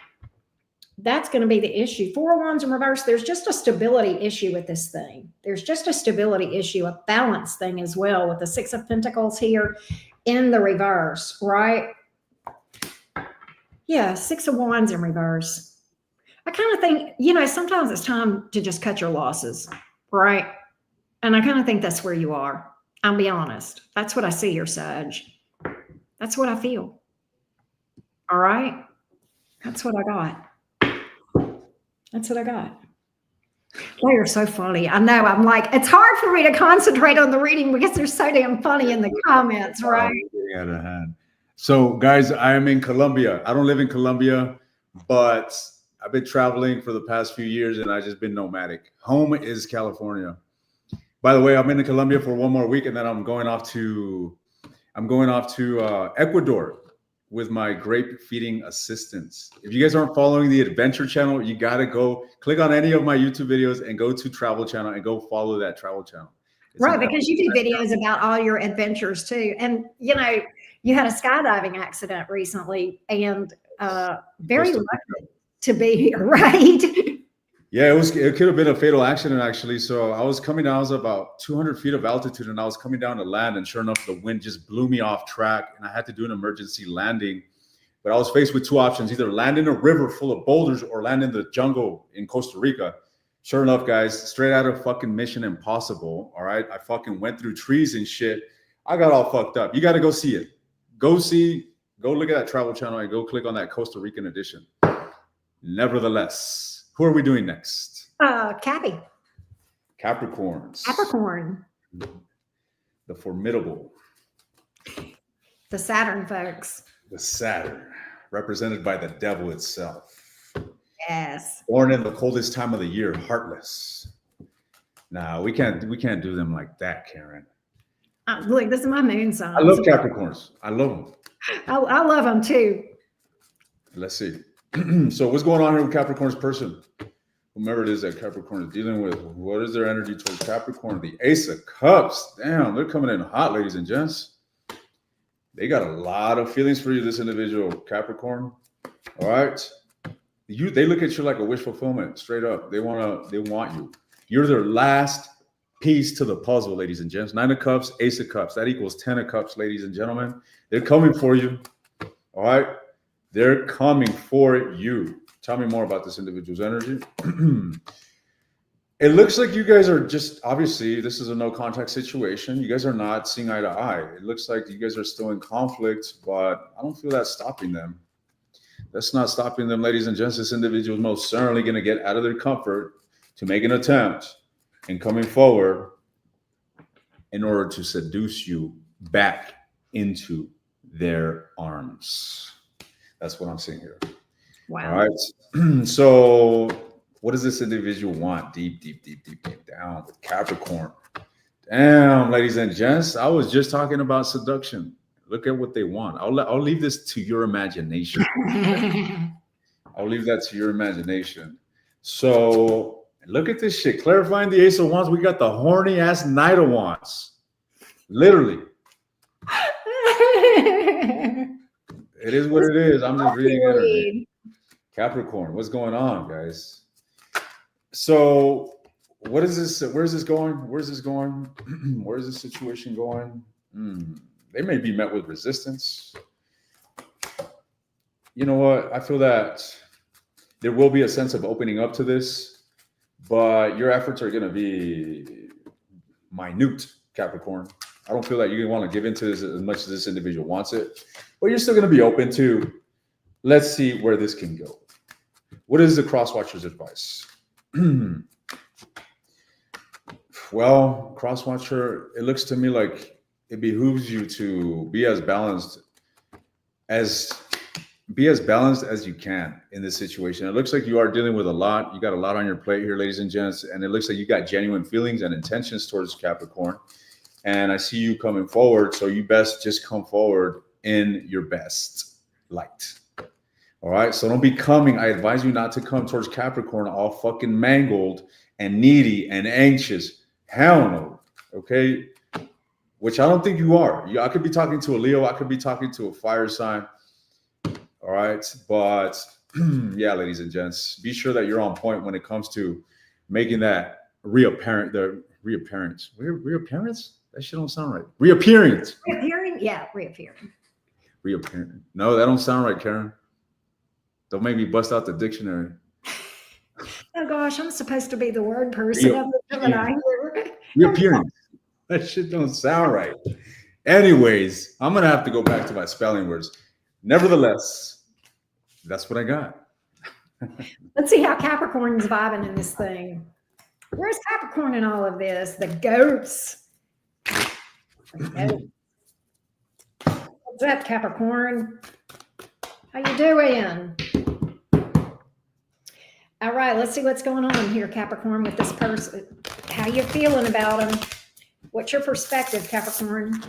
that's going to be the issue. 4 of Wands in reverse. There's just a stability issue with this thing. There's just a stability issue, a balance thing as well with the 6 of Pentacles here in the reverse, right? Yeah, 6 of Wands in reverse. I kind of think, sometimes it's time to just cut your losses, right? And I kind of think that's where you are. I'll be honest. That's what I see here, Sag. That's what I feel. All right? That's what I got. That's what I got. They are so funny. I know. I'm like, it's hard for me to concentrate on the reading because they're so damn funny in the comments, right? Out of hand. So, guys, I'm in Colombia. I don't live in Colombia, but I've been traveling for the past few years, and I've just been nomadic. Home is California. By the way, I'm in Colombia for 1 more week, and then I'm going off to Ecuador with my grape feeding assistants. If you guys aren't following the Adventure channel, you got to go click on any of my YouTube videos and go to Travel channel and go follow that Travel channel. Right, because you do videos about all your adventures too. And, you had a skydiving accident recently and very lucky to be here, right? Yeah, it could have been a fatal accident, actually. So I was coming down, I was about 200 feet of altitude, and I was coming down to land, and sure enough, the wind just blew me off track, and I had to do an emergency landing. But I was faced with 2 options: either land in a river full of boulders or land in the jungle in Costa Rica. Sure enough, guys, straight out of fucking Mission Impossible. All right, I fucking went through trees and shit. I got all fucked up. You got to go see it. Go look at that Travel channel and go click on that Costa Rican edition. Nevertheless. Who are we doing next? Cappy. Capricorns. Capricorn. The formidable. The Saturn folks. The Saturn, represented by the devil itself. Yes. Born in the coldest time of the year, heartless. No, we can't do them like that, Karen. Look, this is my moon sign. I love Capricorns. I love them. I love them too. Let's see. So what's going on here with Capricorn's person? Whomever it is that Capricorn is dealing with, what is their energy towards Capricorn? The Ace of Cups. Damn, they're coming in hot, ladies and gents. They got a lot of feelings for you, this individual, Capricorn. All right. They look at you like a wish fulfillment, straight up. They want you. You're their last piece to the puzzle, ladies and gents. 9 of Cups, Ace of Cups. That equals 10 of Cups, ladies and gentlemen. They're coming for you. All right. They're coming for you. Tell me more about this individual's energy. It looks like you guys are just, obviously, this is a no contact situation. You guys are not seeing eye to eye. It looks like you guys are still in conflict, but I don't feel that stopping them. That's not stopping them, ladies and gents. This individual is most certainly going to get out of their comfort to make an attempt in coming forward in order to seduce you back into their arms. That's what I'm seeing here. Wow. All right. So what does this individual want deep down with Capricorn? Damn, ladies and gents, I was just talking about seduction. Look at what they want. I'll leave this to your imagination. I'll leave that to your imagination. So look at this shit. Clarifying the Ace of Wands, we got the horny ass Knight of Wands. Literally. It is what it is. I'm just reading energy. Capricorn, what's going on, guys? So what is this? Where's this going? Where's this going? Where's this situation going? They may be met with resistance. You know what? I feel that there will be a sense of opening up to this, but your efforts are going to be minute, Capricorn. I don't feel that you're going to want to give into this as much as this individual wants it, but you're still going to be open to, let's see where this can go. What is the crosswatcher's advice? Well, crosswatcher, it looks to me like it behooves you to be as balanced as you can in this situation. It looks like you are dealing with a lot. You got a lot on your plate here, ladies and gents, and it looks like you got genuine feelings and intentions towards Capricorn. And I see you coming forward, so you best just come forward in your best light. All right, so don't be coming. I advise you not to come towards Capricorn all fucking mangled and needy and anxious. Hell no. Okay, which I don't think you are. I could be talking to a Leo. I could be talking to a fire sign. All right, but yeah, ladies and gents, be sure that you're on point when it comes to making that reappearance. Reappearance? That shit don't sound right. Reappearance. Reappearing? Yeah, reappearing. Reappearing. No, that don't sound right, Karen. Don't make me bust out the dictionary. Oh gosh, I'm supposed to be the word person. Reappearance. That shit don't sound right. Anyways, I'm gonna have to go back to my spelling words. Nevertheless, that's what I got. Let's see how Capricorn's vibing in this thing. Where's Capricorn in all of this? The goats. What's up, Capricorn? How you doing? All right, let's see what's going on here, Capricorn, with this person. How you feeling about him? What's your perspective, Capricorn?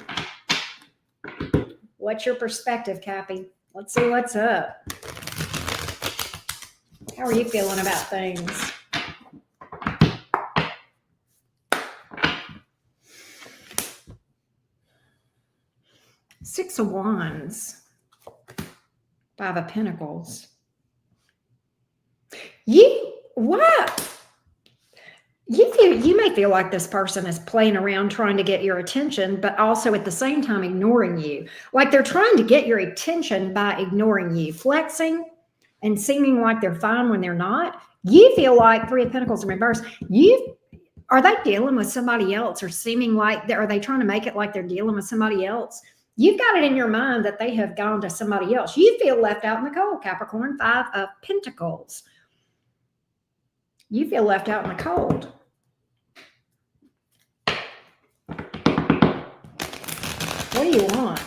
What's your perspective, Cappy? Let's see what's up. How are you feeling about things? Six of Wands. 5 of Pentacles. You may feel like this person is playing around trying to get your attention, but also at the same time ignoring you. Like they're trying to get your attention by ignoring you, flexing and seeming like they're fine when they're not. You feel like 3 of Pentacles in reverse. Are they dealing with somebody else or seeming like, are they trying to make it like they're dealing with somebody else? You've got it in your mind that they have gone to somebody else. You feel left out in the cold, Capricorn. 5 of Pentacles. You feel left out in the cold. What do you want?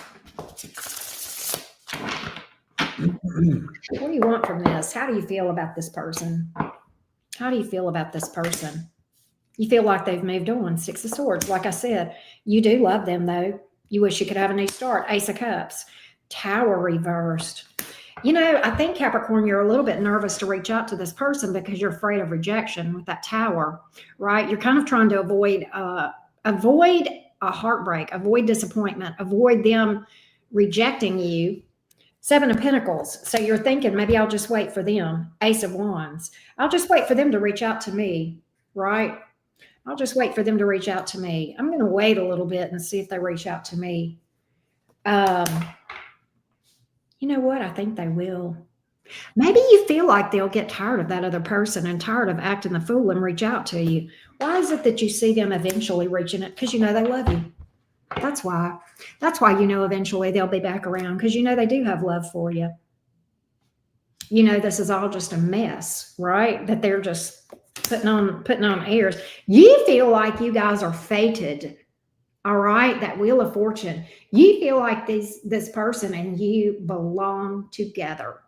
What do you you want from this? How do you feel about this person? How do you feel about this person? You feel like they've moved on. Six of Swords. Like I said, you do love them, though. You wish you could have a new start. Ace of Cups. Tower reversed. You know, I think, Capricorn, you're a little bit nervous to reach out to this person because you're afraid of rejection with that Tower, right? You're kind of trying to avoid a heartbreak, avoid disappointment, avoid them rejecting you. Seven of Pentacles. So you're thinking, maybe I'll just wait for them. Ace of Wands. I'll just wait for them to reach out to me, right? I'll just wait for them to reach out to me. I'm going to wait a little bit and see if they reach out to me. You know what? I think they will. Maybe you feel like they'll get tired of that other person and tired of acting the fool and reach out to you. Why is it that you see them eventually reaching it? Because you know they love you. That's why. That's why you know eventually they'll be back around, because you know they do have love for you. You know this is all just a mess, right? That they're just putting on airs. You feel like you guys are fated. All right, that Wheel of Fortune. You feel like this person and you belong together.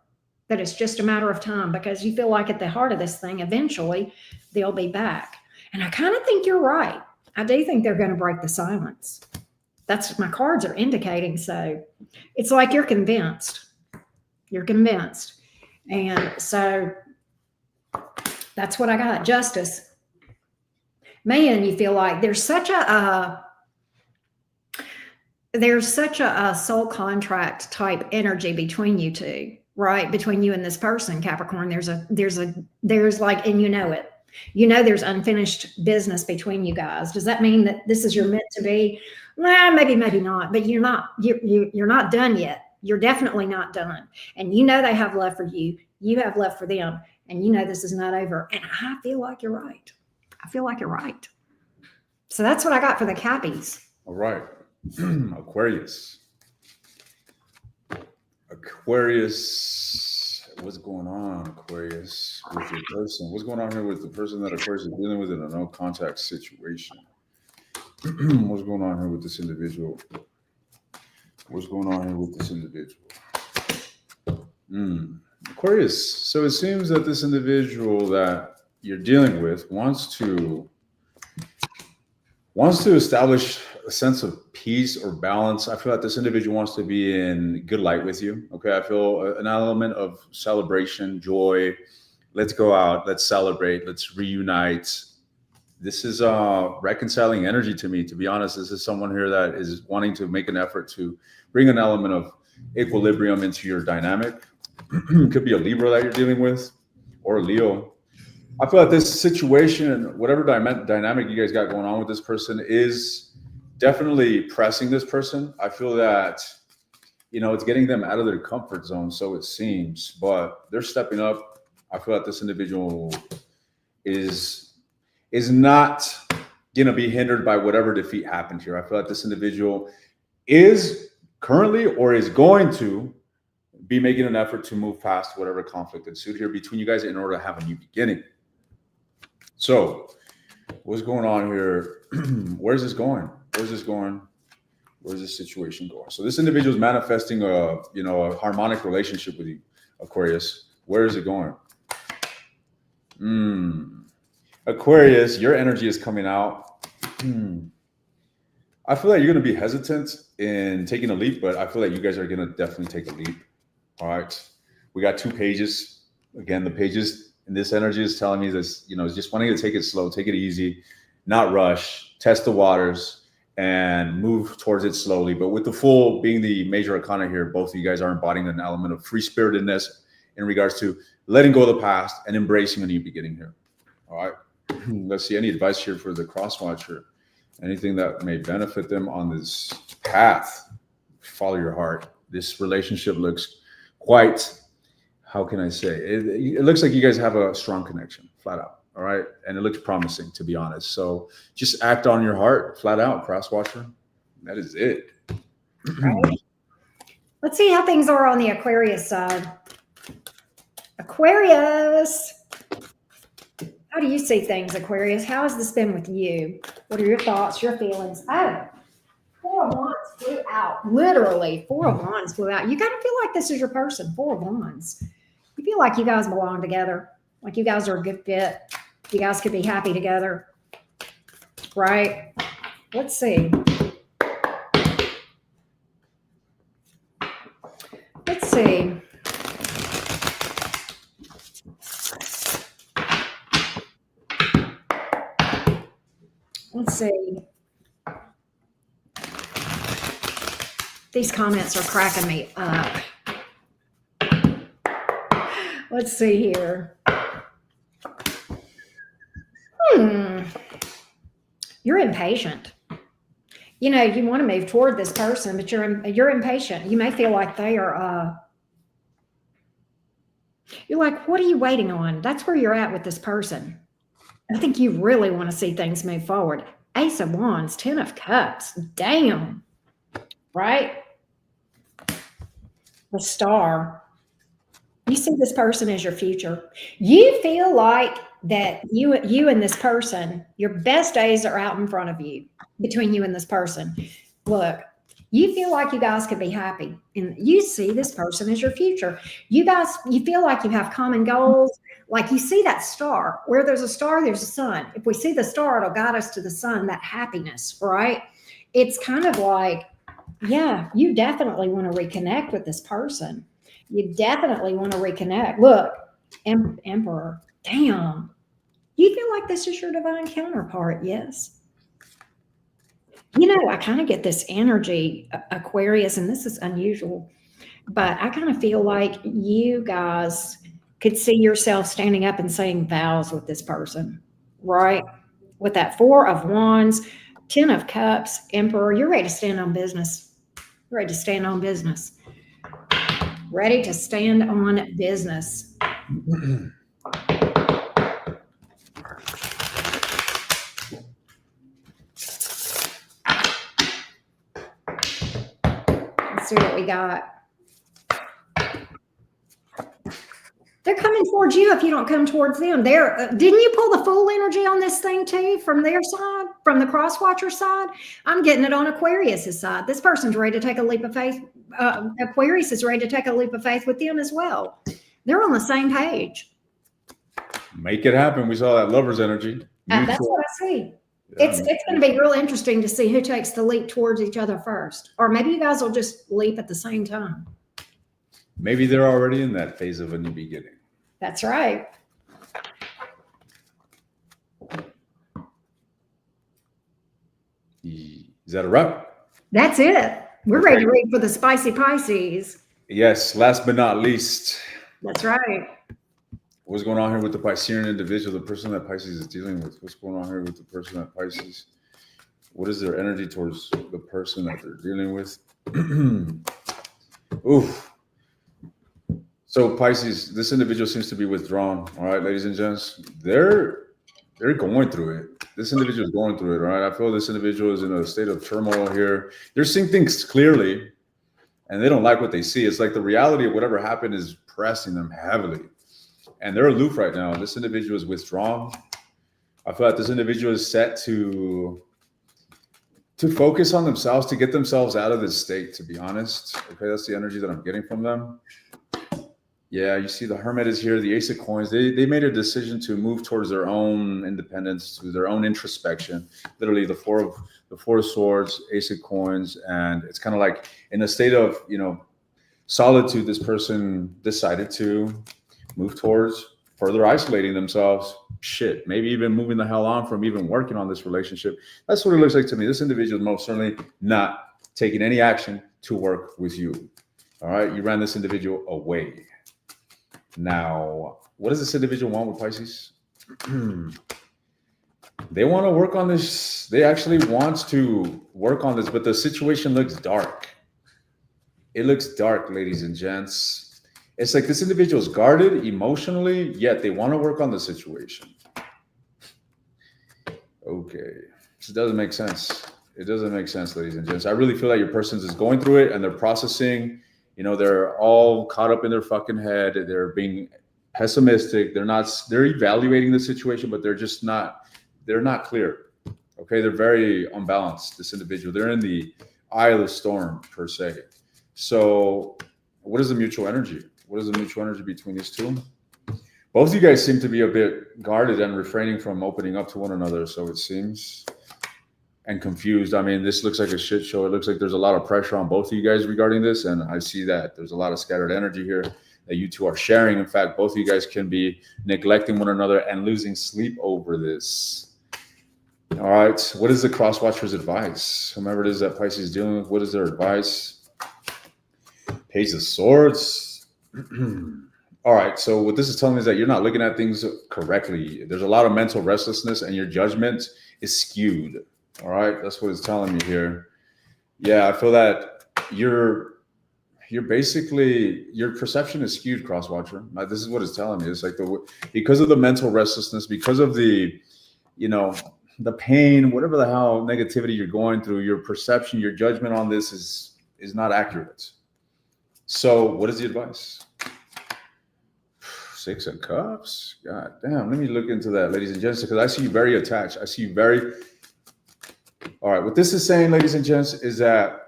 That it's just a matter of time, because you feel like at the heart of this thing, eventually they'll be back. And I kind of think you're right. I do think they're going to break the silence. That's what my cards are indicating. So it's like you're convinced. You're convinced. And so that's what I got. Justice. Man, you feel like there's such a soul contract type energy between you two, right? Between you and this person, Capricorn. There's like, and you know it. You know there's unfinished business between you guys. Does that mean that this is your meant to be? Well, maybe not. But you're not done yet. You're definitely not done. And you know they have love for you. You have love for them. And you know this is not over. And I feel like you're right. I feel like you're right. So that's what I got for the Cappies. All right. Aquarius. What's going on, Aquarius, with your person? What's going on here with the person that Aquarius is dealing with in a no contact situation? What's going on here with this individual? What's going on here with this individual? Aquarius. So it seems that this individual that you're dealing with wants to establish a sense of peace or balance. I feel like this individual wants to be in good light with you. Okay. I feel an element of celebration, joy. Let's go out. Let's celebrate. Let's reunite. This is reconciling energy to me, to be honest. This is someone here that is wanting to make an effort to bring an element of equilibrium into your dynamic. Could be a Libra that you're dealing with, or a Leo. I feel like this situation, whatever dynamic you guys got going on with this person, is definitely pressing this person. I feel that, it's getting them out of their comfort zone, so it seems, but they're stepping up. I feel like this individual is not going to be hindered by whatever defeat happened here. I feel like this individual is currently or is going to be making an effort to move past whatever conflict ensued here between you guys in order to have a new beginning. So what's going on here? Where's this going? Where's this going? Where's this situation going? So this individual is manifesting a harmonic relationship with you, Aquarius. Where is it going? Aquarius, your energy is coming out. I feel like you're going to be hesitant in taking a leap, but I feel like you guys are going to definitely take a leap. All right. We got 2 pages. Again, the pages in this energy is telling me this, just wanting to take it slow, take it easy, not rush, test the waters, and move towards it slowly. But with the Fool being the major arcana here, both of you guys are embodying an element of free-spiritedness in regards to letting go of the past and embracing a new beginning here. All right. Let's see, any advice here for the cross-watcher? Anything that may benefit them on this path? Follow your heart. This relationship looks quite, how can I say? It looks like you guys have a strong connection, flat out. All right. And it looks promising, to be honest. So just act on your heart, flat out, cross-watcher. That is it. Right. Let's see how things are on the Aquarius side. Aquarius. How do you see things, Aquarius? How has this been with you? What are your thoughts, your feelings? Oh, 4 of Wands flew out. Literally, 4 of Wands flew out. You got to feel like this is your person. 4 of Wands. You You feel like you guys belong together. Like you guys are a good fit. You guys could be happy together. Right? Let's see. Let's see. Let's see. These comments are cracking me up. Let's see here. You're impatient. You know, you want to move toward this person, but you're impatient. You may feel like they are. You're like, what are you waiting on? That's where you're at with this person. I think you really want to see things move forward. Ace of Wands, 10 of Cups. Damn. Right? The Star. You see this person as your future. You feel like that you and this person, your best days are out in front of you, between you and this person. Look, you feel like you guys could be happy, and you see this person as your future. You feel like you have common goals. Like you see that star. Where there's a star, there's a sun. If we see the star, it'll guide us to the sun, that happiness, right? It's kind of like, yeah, you definitely want to reconnect with this person. You definitely want to reconnect. Look, Emperor, damn. You feel like this is your divine counterpart, yes. You know, I kind of get this energy, Aquarius, and this is unusual, but I kind of feel like you guys could see yourself standing up and saying vows with this person, right? With that 4 of Wands, 10 of Cups, Emperor, you're ready to stand on business. You're ready to stand on business. Ready to stand on business. Let's see what we got. They're coming towards you if you don't come towards them. Didn't you pull the Fool energy on this thing too from their side, from the cross watcher side? I'm getting it on Aquarius's side. This person's ready to take a leap of faith. Aquarius is ready to take a leap of faith with them as well. They're on the same page. Make it happen. We saw that Lover's energy. That's what I see. Yeah, it's going to be real interesting to see who takes the leap towards each other first. Or maybe you guys will just leap at the same time. Maybe they're already in that phase of a new beginning. That's right. Is that a wrap? That's it. We're ready to read for the spicy Pisces. Yes. Last but not least. That's right. What's going on here with the Piscean individual, the person that Pisces is dealing with? What's going on here with the person that Pisces? What is their energy towards the person that they're dealing with? Oof. So Pisces, this individual seems to be withdrawn. All right, ladies and gents, they're going through it. This individual is going through it. All right, I feel this individual is in a state of turmoil here. They're seeing things clearly, and they don't like what they see. It's like the reality of whatever happened is pressing them heavily, and they're aloof right now. This individual is withdrawn. I feel like this individual is set to focus on themselves, to get themselves out of this state. To be honest, okay, that's the energy that I'm getting from them. Yeah, you see the Hermit is here, the Ace of Coins. They made a decision to move towards their own independence, to their own introspection. Literally the four of Swords, Ace of Coins, and it's kind of like in a state of, solitude, this person decided to move towards further isolating themselves. Shit, maybe even moving the hell on from even working on this relationship. That's what it looks like to me. This individual is most certainly not taking any action to work with you. All right, you ran this individual away. Now, what does this individual want with Pisces? They want to work on this. They actually want to work on this, but the situation looks dark. It looks dark, ladies and gents. It's like this individual is guarded emotionally, yet they want to work on the situation. Okay, this doesn't make sense. It doesn't make sense, ladies and gents. I really feel like your person is going through it and they're processing. They're all caught up in their fucking head. They're being pessimistic. They're evaluating the situation, but they're not clear. Okay. They're very unbalanced, this individual. They're in the eye of the storm per se. So what is the mutual energy? What is the mutual energy between these two? Both of you guys seem to be a bit guarded and refraining from opening up to one another, so it seems, and confused. I mean, this looks like a shit show. It looks like there's a lot of pressure on both of you guys regarding this, and I see that there's a lot of scattered energy here that you two are sharing. In fact, both of you guys can be neglecting one another and losing sleep over this. All right, what is the cross watcher's advice? Whomever it is that Pisces is dealing with, what is their advice? Page of Swords. All right, so what this is telling me is that you're not looking at things correctly. There's a lot of mental restlessness and your judgment is skewed. All right, that's what it's telling me here. Yeah, I feel that you're basically, your perception is skewed, cross watcher. This is what it's telling me. It's like because of the mental restlessness, because of the, the pain, whatever the hell negativity you're going through, your perception, your judgment on this is not accurate. So what is the advice? Six of Cups. God damn. Let me look into that, ladies and gents, because I see you very attached. I see you very. All right. What this is saying, ladies and gents, is that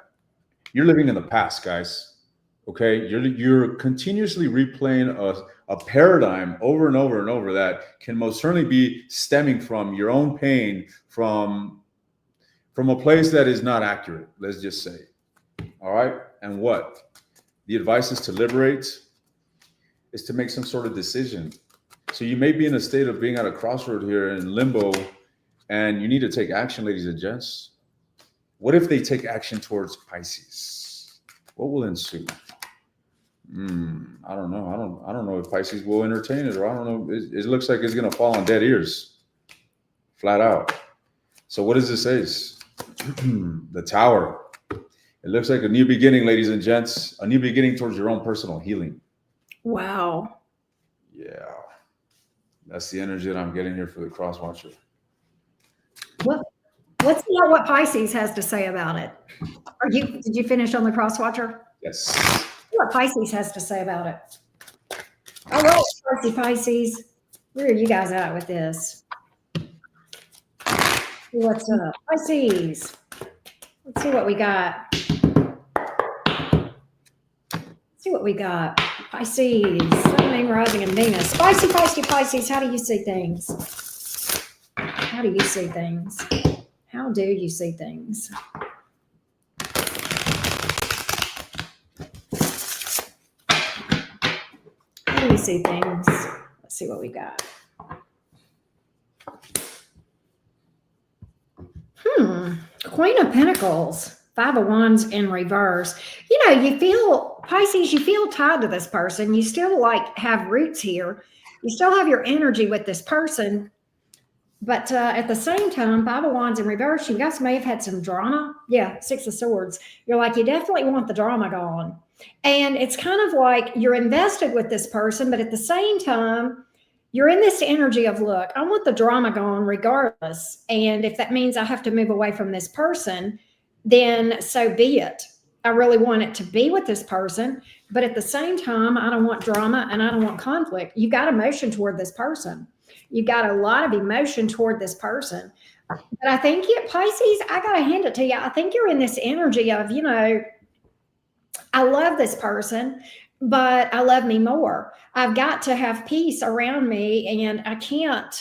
you're living in the past, guys. Okay. You're continuously replaying a paradigm over and over and over that can most certainly be stemming from your own pain, from a place that is not accurate, let's just say. All right. And what? The advice is to liberate, is to make some sort of decision. So you may be in a state of being at a crossroad here in limbo, and you need to take action, ladies and gents. What if they take action towards Pisces? What will ensue? I don't know. I don't know if Pisces will entertain it, or I don't know. It looks like it's going to fall on dead ears, flat out. So what does this say? The Tower. It looks like a new beginning, ladies and gents, a new beginning towards your own personal healing. Wow. Yeah. That's the energy that I'm getting here for the cross watcher. Well, let's see what Pisces has to say about it. Did you finish on the cross watcher? Yes. What Pisces has to say about it. All right, Pisces. Where are you guys at with this? What's up? Pisces. Let's see what we got. See what we got. Pisces, Sun, Moon, Rising, and Venus. Spicy, Pisces. How do you see things? How do you see things? How do you see things? How do you see things? Let's see what we got. Queen of Pentacles. Five of Wands in reverse. You feel, Pisces, you feel tied to this person. You still have roots here. You still have your energy with this person. But at the same time, Five of Wands in reverse, you guys may have had some drama. Yeah, Six of Swords. You're like, you definitely want the drama gone. And it's kind of like you're invested with this person, but at the same time, you're in this energy of, look, I want the drama gone regardless. And if that means I have to move away from this person, then so be it. I really want it to be with this person, but at the same time, I don't want drama and I don't want conflict. You got emotion toward this person. You got a lot of emotion toward this person. But I think, Pisces, I got to hand it to you. I think you're in this energy of, I love this person, but I love me more. I've got to have peace around me, and I can't,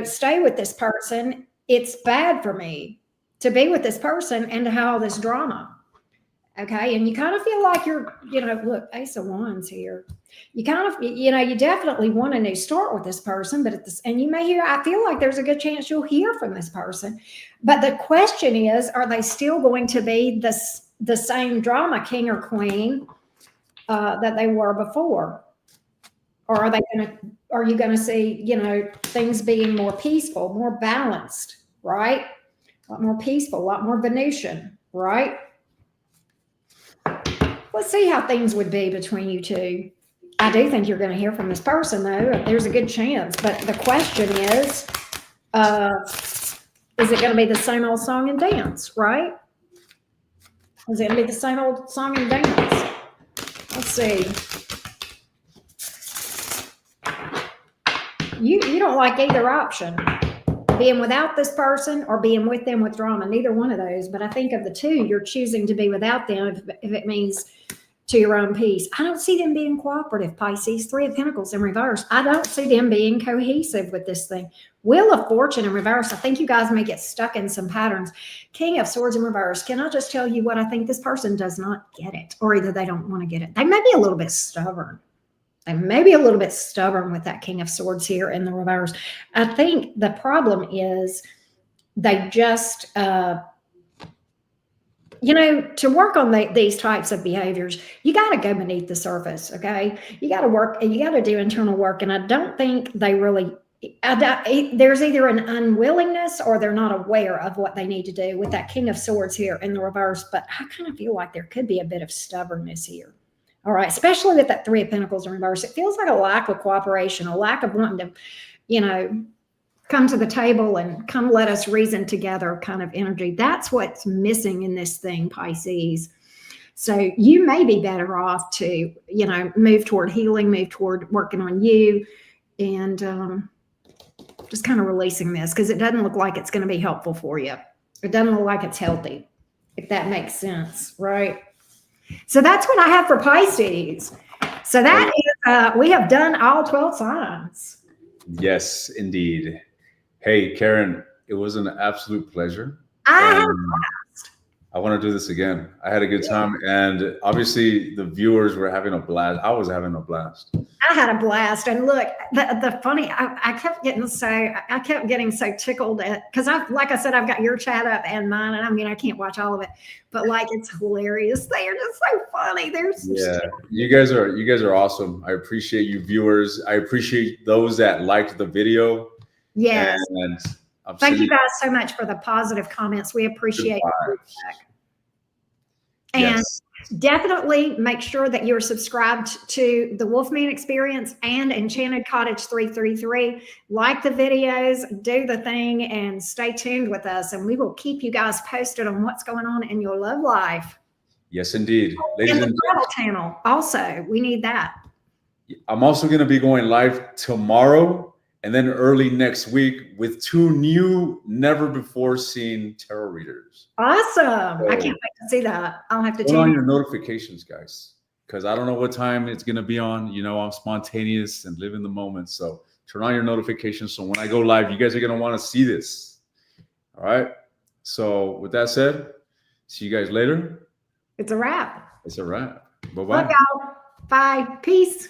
stay with this person. It's bad for me to be with this person and to have all this drama. Okay. And you kind of feel like you're, look, Ace of Wands here. You kind of, you definitely want a new start with this person, but and you may hear, I feel like there's a good chance you'll hear from this person. But the question is, are they still going to be the same drama king or queen that they were before? Or are you going to see, things being more peaceful, more balanced, right? A lot more peaceful, a lot more Venusian, right? Let's see how things would be between you two. I do think you're going to hear from this person, though. There's a good chance. But the question is it going to be the same old song and dance, right? Is it going to be the same old song and dance? Let's see. You don't like either option. Being without this person or being with them with drama, neither one of those. But I think of the two, you're choosing to be without them if it means to your own peace. I don't see them being cooperative, Pisces. Three of Pentacles in reverse. I don't see them being cohesive with this thing. Wheel of Fortune in reverse. I think you guys may get stuck in some patterns. King of Swords in reverse. Can I just tell you what I think? This person does not get it, or either they don't want to get it. They may be a little bit stubborn. They may be a little bit stubborn with that King of Swords here in the reverse. I think the problem is they just, to work on these types of behaviors, you got to go beneath the surface, okay? You got to work, and you got to do internal work. And I don't think they really, there's either an unwillingness or they're not aware of what they need to do with that King of Swords here in the reverse. But I kind of feel like there could be a bit of stubbornness here. All right, especially with that Three of Pentacles in reverse. It feels like a lack of cooperation, a lack of wanting to, come to the table and come let us reason together kind of energy. That's what's missing in this thing, Pisces. So you may be better off to, move toward healing, move toward working on you, and just kind of releasing this, because it doesn't look like it's going to be helpful for you. It doesn't look like it's healthy, if that makes sense, right? So that's what I have for Pisces. So that is, we have done all 12 signs. Yes, indeed. Hey, Karen, it was an absolute pleasure. I want to do this again. I had a good time, and obviously the viewers were having a blast. I was having a blast. I had a blast, and look, the funny, I kept getting so tickled at, because like I said, I've got your chat up and mine, and I can't watch all of it, but like it's hilarious. They are just so funny. You guys are awesome. I appreciate you viewers. I appreciate those that liked the video. Yes. And thank you guys so much for the positive comments. We appreciate it. And definitely make sure that you're subscribed to the Wolfman Experience and Enchanted Cottage 333. Like the videos, do the thing, and stay tuned with us. And we will keep you guys posted on what's going on in your love life. Yes, indeed. Ladies and the travel channel. Also, we need that. I'm also going to be going live tomorrow and then early next week with 2 new, never before seen tarot readers. Awesome. So, I can't wait to see that. I'll have to turn on your notifications, guys, because I don't know what time it's going to be on. I'm spontaneous and live in the moment. So turn on your notifications. So when I go live, you guys are going to want to see this. All right. So with that said, see you guys later. It's a wrap. It's a wrap. Bye-bye. Love y'all. Bye. Peace.